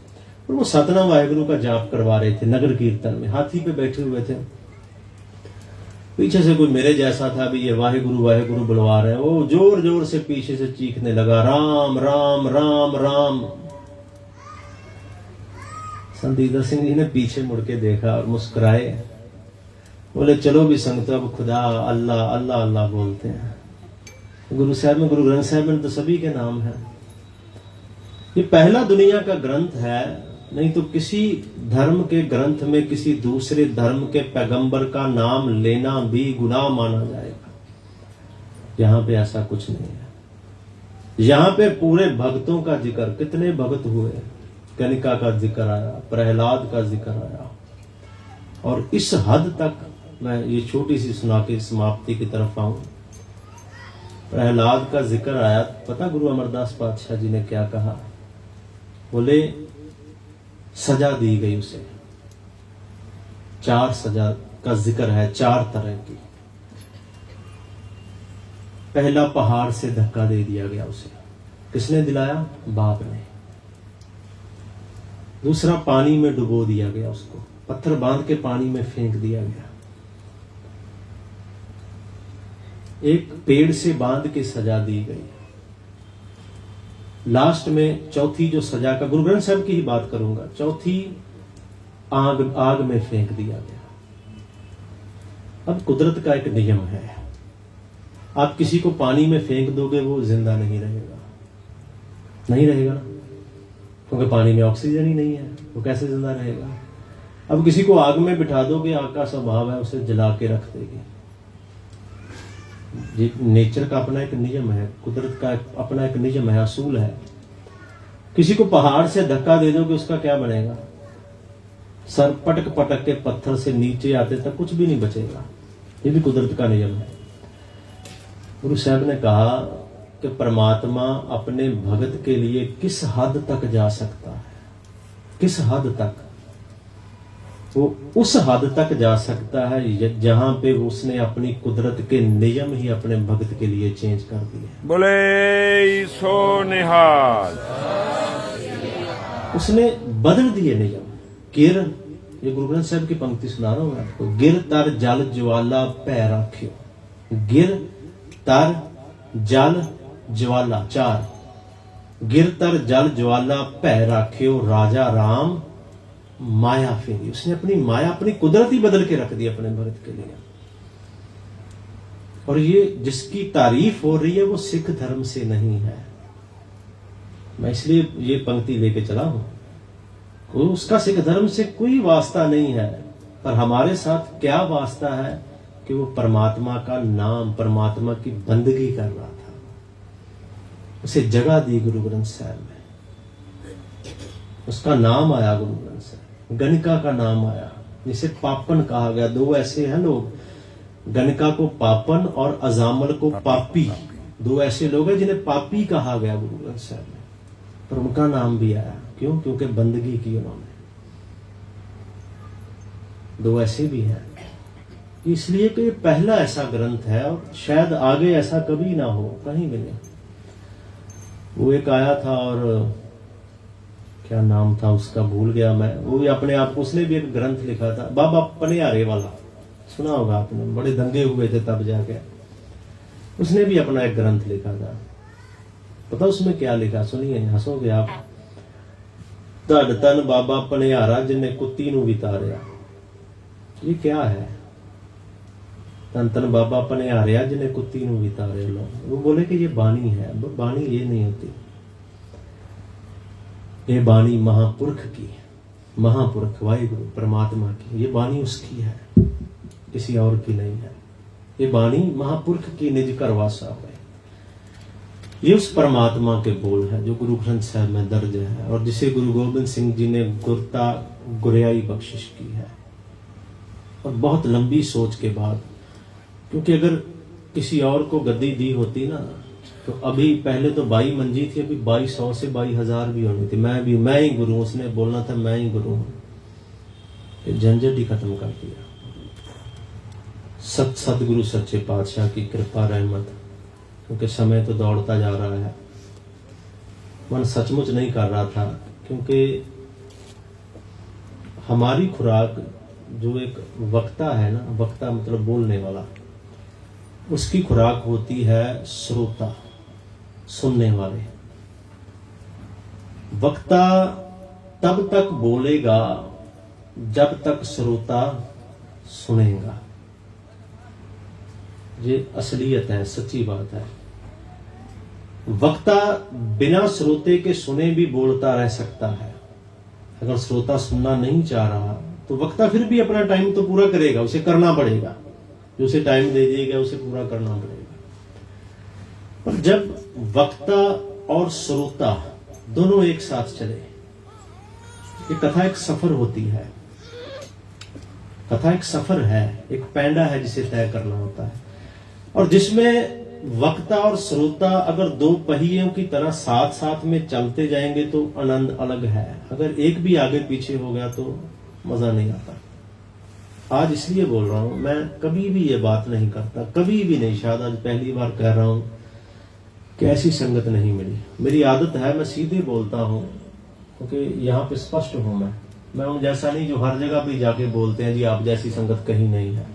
और वो सतनाम वाहिगुरु का जाप करवा रहे थे नगर कीर्तन में, हाथी पे बैठे हुए थे। पीछे से कोई मेरे जैसा था भी, ये वाहिगुरु वाहिगुरु बुलवा रहे हैं, वो जोर जोर से पीछे से चीखने लगा, राम राम राम राम। संत ईदर सिंह जी ने पीछे मुड़ के देखा और मुस्कुराए, बोले चलो भी संगत, अब खुदा अल्लाह अल्लाह अल्लाह बोलते हैं। गुरु साहब में, गुरु ग्रंथ साहब में तो सभी के नाम है। ये पहला दुनिया का ग्रंथ है, नहीं तो किसी धर्म के ग्रंथ में किसी दूसरे धर्म के पैगंबर का नाम लेना भी गुनाह माना जाएगा। यहां पे ऐसा कुछ नहीं है। यहां पे पूरे भक्तों का जिक्र, कितने भक्त हुए, कनिका का जिक्र आया, प्रहलाद का जिक्र आया, और इस हद तक मैं ये छोटी सी सुना के समाप्ति की तरफ आऊं। प्रहलाद का जिक्र आया, पता गुरु अमरदास पातशाह जी ने क्या कहा? बोले सजा दी गई उसे, 4 सजा का जिक्र है, 4 तरह की। पहला, पहाड़ से धक्का दे दिया गया उसे, किसने दिलाया? बाप ने। दूसरा, पानी में डुबो दिया गया उसको, पत्थर बांध के पानी में फेंक दिया गया। एक, पेड़ से बांध के सजा दी गई। लास्ट में चौथी जो सजा का, गुरु ग्रंथ साहब की ही बात करूंगा, चौथी, आग में फेंक दिया गया। अब कुदरत का एक नियम है, आप किसी को पानी में फेंक दोगे वो जिंदा नहीं रहेगा, नहीं रहेगा ना, क्योंकि पानी में ऑक्सीजन ही नहीं है, वो कैसे जिंदा रहेगा। अब किसी को आग में बिठा दोगे, आग का स्वभाव है उसे जला के रख देगी। ये नेचर का अपना एक नियम है, कुदरत का अपना एक नियम है, असूल है। किसी को पहाड़ से धक्का दे दोगे, उसका क्या बनेगा? सर पटक पटक के पत्थर से नीचे आते तक कुछ भी नहीं बचेगा। ये भी कुदरत का नियम है। गुरु साहब ने कहा कि परमात्मा अपने भगत के लिए किस हद तक जा सकता है, किस हद तक? वो उस हद तक जा सकता है जहां पे उसने अपनी कुदरत के नियम ही अपने भक्त के लिए चेंज कर दिए। बोले सो निहाल, उसने बदल दिए नियम। गिर, ये गुरु ग्रंथ साहब की पंक्ति सुना रहा हूं मैं आपको, गिर तर जल ज्वाला पै राख्यो। गिर तर जल ज्वाला, 4, गिर तर जल ज्वाला पै राख्यो, राजा राम माया फेरी। उसने अपनी माया, अपनी कुदरत ही बदल के रख दी अपने भक्त के लिए। और ये जिसकी तारीफ हो रही है वो सिख धर्म से नहीं है। मैं इसलिए ये पंक्ति लेके चला हूं, उसका सिख धर्म से कोई वास्ता नहीं है, पर हमारे साथ क्या वास्ता है कि वो परमात्मा का नाम, परमात्मा की बंदगी कर रहा था। उसे जगह दी गुरु ग्रंथ साहब में, उसका नाम आया गुरु ग्रंथ साहब। गणिका का नाम आया, जिसे पापन कहा गया। 2 ऐसे हैं लोग, गणिका को पापन और अजामल को पापी, 2 ऐसे लोग हैं जिन्हें पापी कहा गया गुरु ग्रंथ साहब में, पर उनका नाम भी आया। क्यों? क्योंकि बंदगी की उन्होंने। 2 ऐसे भी हैं, इसलिए कि पहला ऐसा ग्रंथ है और शायद आगे ऐसा कभी ना हो, कहीं भी नहीं। वो एक आया था, और क्या नाम था उसका भूल गया मैं, वो भी अपने आप, उसने भी एक ग्रंथ लिखा था, बाबा पनियारे वाला, सुना होगा आपने, बड़े दंगे हुए थे तब जाके। उसने भी अपना एक ग्रंथ लिखा था। पता उसमें क्या लिखा? सुनिए, हंसोगे आप। धन धन बाबा पनिहारा जिन्हें कुत्ती नू भी तारिया। ये क्या है? धन धन बाबा पनिहारिया जिन्हें कुत्ती नू भी तारिया। लो, वो बोले कि ये बाणी है। बाणी ये नहीं होती, ये बाणी महापुरुष की, महापुरुष वाहिगुरु परमात्मा की। ये बाणी उसकी है, किसी और की नहीं है। ये बाणी महापुरुष की निज करवासा है। ये उस परमात्मा के बोल है जो गुरु ग्रंथ साहब में दर्ज है और जिसे गुरु गोबिंद सिंह जी ने गुरता गुरियाई बख्शिश की है। और बहुत लंबी सोच के बाद, क्योंकि अगर किसी और को गद्दी दी होती ना, तो अभी पहले तो 22 मंजी थी, अभी 2200 से 22,000 भी होनी थी। मैं ही गुरु, उसने बोलना था मैं ही गुरु हूं। झंझट ही खत्म कर दिया। सतगुरु सच्चे पातशाह की कृपा रहमत, क्योंकि समय तो दौड़ता जा रहा है। मन सचमुच नहीं कर रहा था, क्योंकि हमारी खुराक जो एक वक्ता है ना, वक्ता मतलब बोलने वाला, उसकी खुराक होती है श्रोता, सुनने वाले। वक्ता तब तक बोलेगा जब तक श्रोता सुनेगा। ये असलियत है, सच्ची बात है। वक्ता बिना श्रोते के सुने भी बोलता रह सकता है। अगर श्रोता सुनना नहीं चाह रहा तो वक्ता फिर भी अपना टाइम तो पूरा करेगा, उसे करना पड़ेगा। जो उसे टाइम दे दिएगा उसे पूरा करना पड़ेगा। पर जब वक्ता और श्रोता दोनों एक साथ चले, ये कथा एक सफर होती है। कथा एक सफर है, एक पैंडा है जिसे तय करना होता है, और जिसमें वक्ता और श्रोता अगर दो पहियों की तरह साथ साथ में चलते जाएंगे तो आनंद अलग है। अगर एक भी आगे पीछे हो गया तो मजा नहीं आता। आज इसलिए बोल रहा हूं, मैं कभी भी ये बात नहीं करता, कभी भी नहीं, शायद आज पहली बार कह रहा हूं कि ऐसी संगत नहीं मिली। मेरी आदत है, मैं सीधे बोलता हूं, क्योंकि यहाँ पे स्पष्ट हूं। मैं उन जैसा नहीं जो हर जगह पे जाके बोलते हैं जी आप जैसी संगत कहीं नहीं है।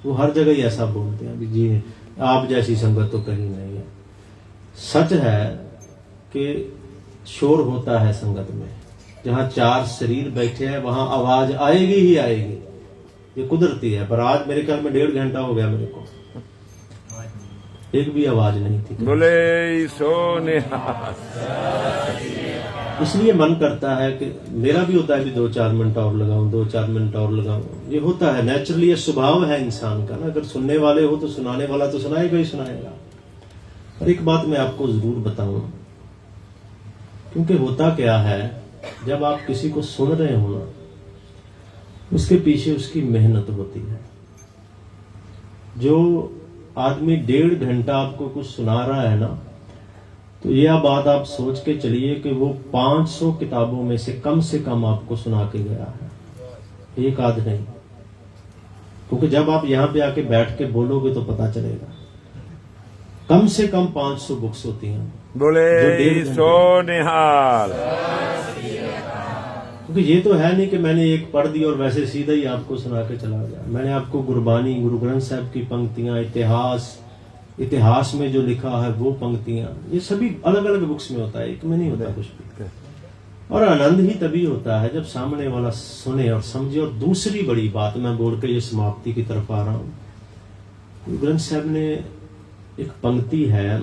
वो हर जगह ही ऐसा बोलते हैं जी आप जैसी संगत तो कहीं नहीं है। सच है कि शोर होता है संगत में। जहां चार शरीर बैठे हैं वहां आवाज आएगी ही आएगी, ये कुदरती है। पर आज मेरे ख्याल में 1.5 घंटा हो गया मेरे को, एक भी आवाज नहीं थी। बोले सोने इसलिए मन करता है कि मेरा भी होता है कि 2-4 मिनट और लगाऊं, 2-4 मिनट और लगाऊं। ये होता है नेचुरली, ये स्वभाव है इंसान का ना। अगर सुनने वाले हो तो सुनाने वाला तो सुनाएगा ही सुनाएगा। पर एक बात मैं आपको जरूर बताऊं, क्योंकि होता क्या है, जब आप किसी को सुन रहे हो ना, उसके पीछे उसकी मेहनत होती है। जो आदमी 1.5 घंटा आपको कुछ सुना रहा है ना, तो यह बात आप सोच के चलिए कि वो 500 किताबों में से कम आपको सुना के गया है, एक आध नहीं। क्योंकि जब आप यहां पे आके बैठ के बोलोगे तो पता चलेगा। कम से कम 500 बुक्स होती हैं। बोले सोनिहाल। क्योंकि ये तो है नहीं कि मैंने एक पढ़ दी और वैसे सीधा ही आपको सुना के चला गया। मैंने आपको गुरबानी, गुरु ग्रंथ साहब की पंक्तियां, इतिहास में जो लिखा है वो पंक्तियां, ये सभी अलग अलग बुक्स में होता है, एक में नहीं होता कुछ भी। और आनंद ही तभी होता है जब सामने वाला सुने और समझे। और दूसरी बड़ी बात मैं बोल के ये समाप्ति की तरफ आ रहा हूं। गुरु ग्रंथ साहब ने एक पंक्ति है,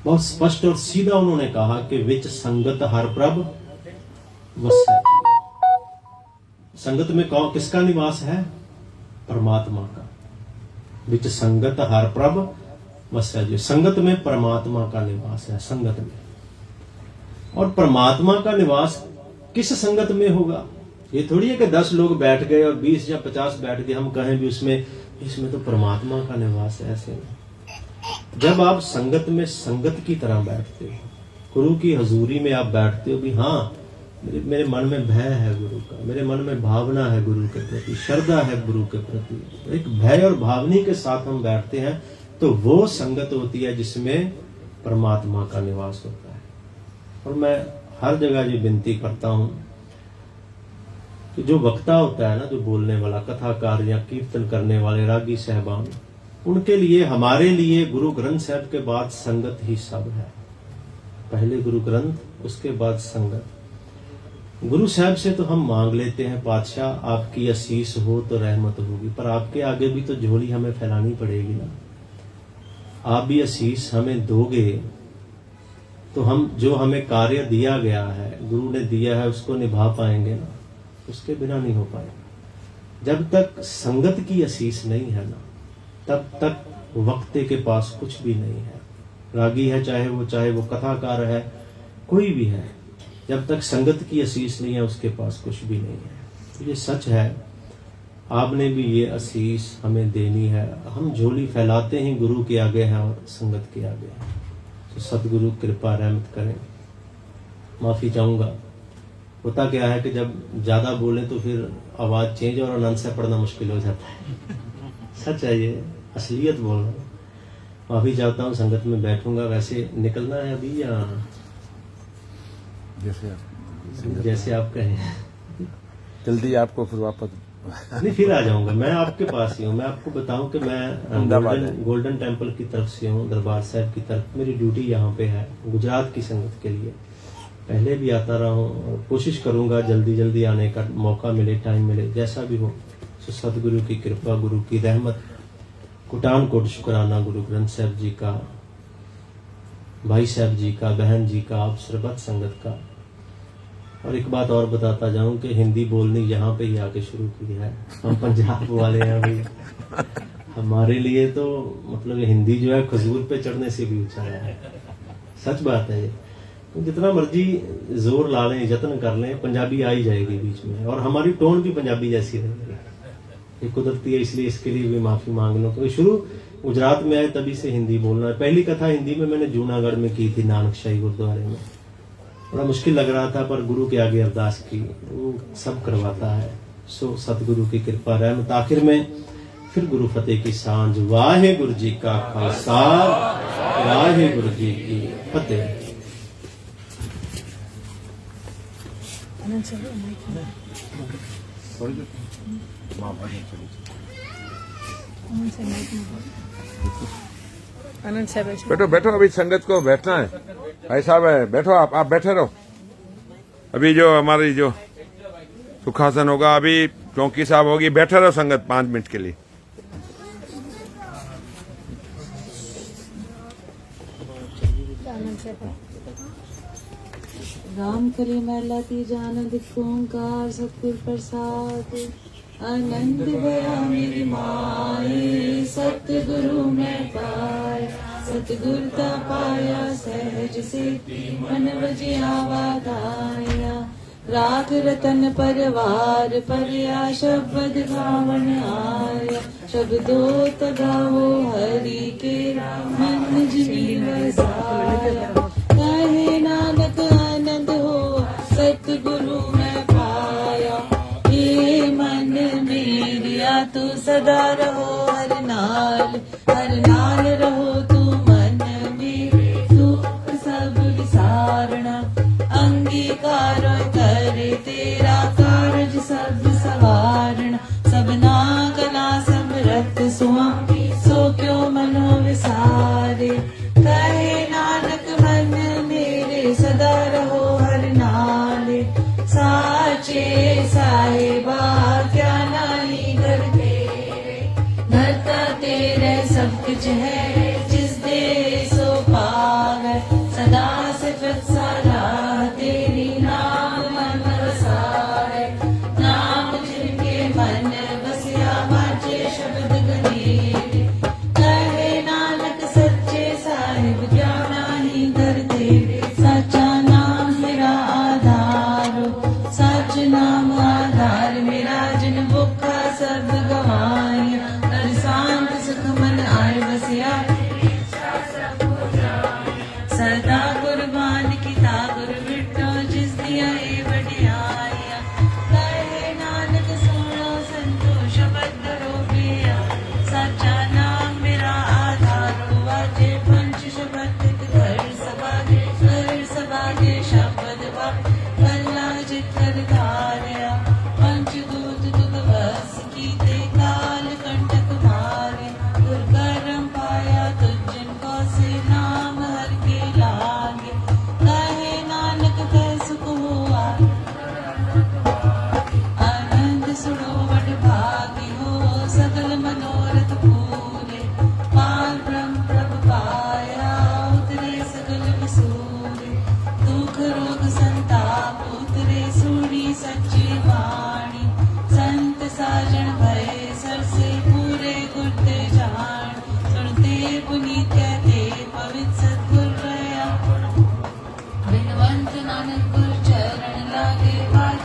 बहुत स्पष्ट और सीधा उन्होंने कहा कि विच संगत हर प्रभ वसै। संगत में कौन किसका निवास है? परमात्मा का। विच संगत हर प्रभ वसै। संगत में परमात्मा का निवास है, संगत में। और परमात्मा का निवास किस संगत में होगा? ये थोड़ी है कि 10 लोग बैठ गए और 20 या 50 बैठ गए, हम कहें भी इसमें तो परमात्मा का निवास है। ऐसे में जब आप संगत में संगत की तरह बैठते हो, गुरु की हजूरी में आप बैठते हो भी, हाँ मेरे मन में भय है गुरु का, मेरे मन में भावना है गुरु के प्रति, श्रद्धा है गुरु के प्रति, एक भय और भावनी के साथ हम बैठते हैं, तो वो संगत होती है जिसमें परमात्मा का निवास होता है। और मैं हर जगह ये विनती करता हूं कि जो वक्ता होता है ना, जो बोलने वाला, कथाकार या कीर्तन करने वाले रागी साहबान, उनके लिए, हमारे लिए गुरु ग्रंथ साहब के बाद संगत ही सब है। पहले गुरु ग्रंथ, उसके बाद संगत। गुरु साहब से तो हम मांग लेते हैं, पातशाह आपकी असीस हो तो रहमत होगी, पर आपके आगे भी तो झोली हमें फैलानी पड़ेगी ना। आप भी असीस हमें दोगे तो हम, जो हमें कार्य दिया गया है, गुरु ने दिया है, उसको निभा पाएंगे ना। उसके बिना नहीं हो पाएगा। जब तक संगत की असीस नहीं है ना, तब तक वक्ते के पास कुछ भी नहीं है। रागी है चाहे वो कथाकार है, कोई भी है, जब तक संगत की असीस नहीं है उसके पास कुछ भी नहीं है। तो ये सच है, आपने भी ये असीस हमें देनी है। हम झोली फैलाते ही गुरु के आगे हैं और संगत के आगे हैं। तो सतगुरु कृपा रहमत करें। माफी चाहूंगा। होता क्या है कि जब ज्यादा बोले तो फिर आवाज चेंज और आनंद से पढ़ना मुश्किल हो जाता है। सच है, ये असलियत बोल रहा हूं। माफी चाहता हूँ। संगत में बैठूंगा। वैसे निकलना है अभी या जैसे आप कहें? जल्दी आपको फिर वापस नहीं, फिर आ जाऊंगा। मैं आपके पास ही हूँ। मैं आपको बताऊं कि मैं गोल्डन टेम्पल की तरफ से हूँ, दरबार साहब की तरफ। मेरी ड्यूटी यहाँ पे है गुजरात की संगत के लिए। पहले भी आता रहा हूँ, कोशिश करूंगा जल्दी आने का मौका मिले, टाइम मिले, जैसा भी हो। तो सतगुरु की कृपा, गुरु की रहमत, कोटान कोट शुक्राना गुरु ग्रंथ साहब जी का, भाई साहब जी का, बहन जी का, आप सरबत संगत का। और एक बात और बताता जाऊं कि हिंदी बोलनी यहाँ पे ही आके शुरू की है। हम पंजाब वाले हैं अभी। हमारे लिए तो मतलब हिंदी जो है खजूर पे चढ़ने से भी ऊंचा है। सच बात है ये। तो जितना मर्जी जोर ला लें, यत्न कर लें, पंजाबी आ ही जाएगी बीच में। और हमारी टोन भी पंजाबी जैसी रहेगी। ये कुदरती है, इसलिए इसके लिए भी माफी मांग लो। तो शुरू गुजरात में आए तभी से हिंदी बोलना है। पहली कथा हिंदी में मैंने जूनागढ़ में की थी, नानकशाही गुरुद्वारे में। बड़ा मुश्किल लग रहा था, पर गुरु के आगे अरदास की, वो सब करवाता है। सो सतगुरु की कृपा रहमत। आखिर में फिर गुरु फतेह की सांझ। वाहे गुरु जी का खालसा, वाहे गुरु जी की फतेह। बैठो बैठो, अभी संगत को बैठना है। भाई साहब है, बैठो आप बैठे रहो। अभी जो हमारी जो सुखासन होगा, अभी चौकी साहब होगी, बैठे रहो संगत 5 मिनट के लिए। राम करे मैला तीज आनंद ओंकार सतगुर प्रसाद। आनंद भया मेरी माए, सतगुरु मैं पाया। सतगुरता पाया सहज से, मन वजिया वाधाया। राग रतन परवार परया, शब्द गावन आया। शब्दो तगावो हरि के, मन जिमी वसाया। कहे नानक आनंद हो, सतगुरु मैं पाया। ये मन मेरिया तू सदा रहो हर नाल रहो तू मन में। दुख सब विसारणा, अंगीकार करे तेरा कारज सब सवारणा। सबना कला समरथ स्वामी, सो क्यों मनो विसारे। कहे नानक मन मेरे, सदा रहो हर नाले। साचे साहिबा क्या नाही घर तेरे। धरता तेरे सब कुछ है, जिस दे सो पावे। सदा सिफत सारा तेरी, नाम मन वसाए। नाम जिनके मन बसिया, बाजे शब्द गनेरे। कहे नानक सच्चे साहिब क्या नाही घर तेरे। सच्चा नाम मेरा आधारो, सच नाम आधार मेरा। जिन भुखा सब गवाया, हर सांत सुख मन आए बसिया।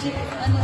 अनंत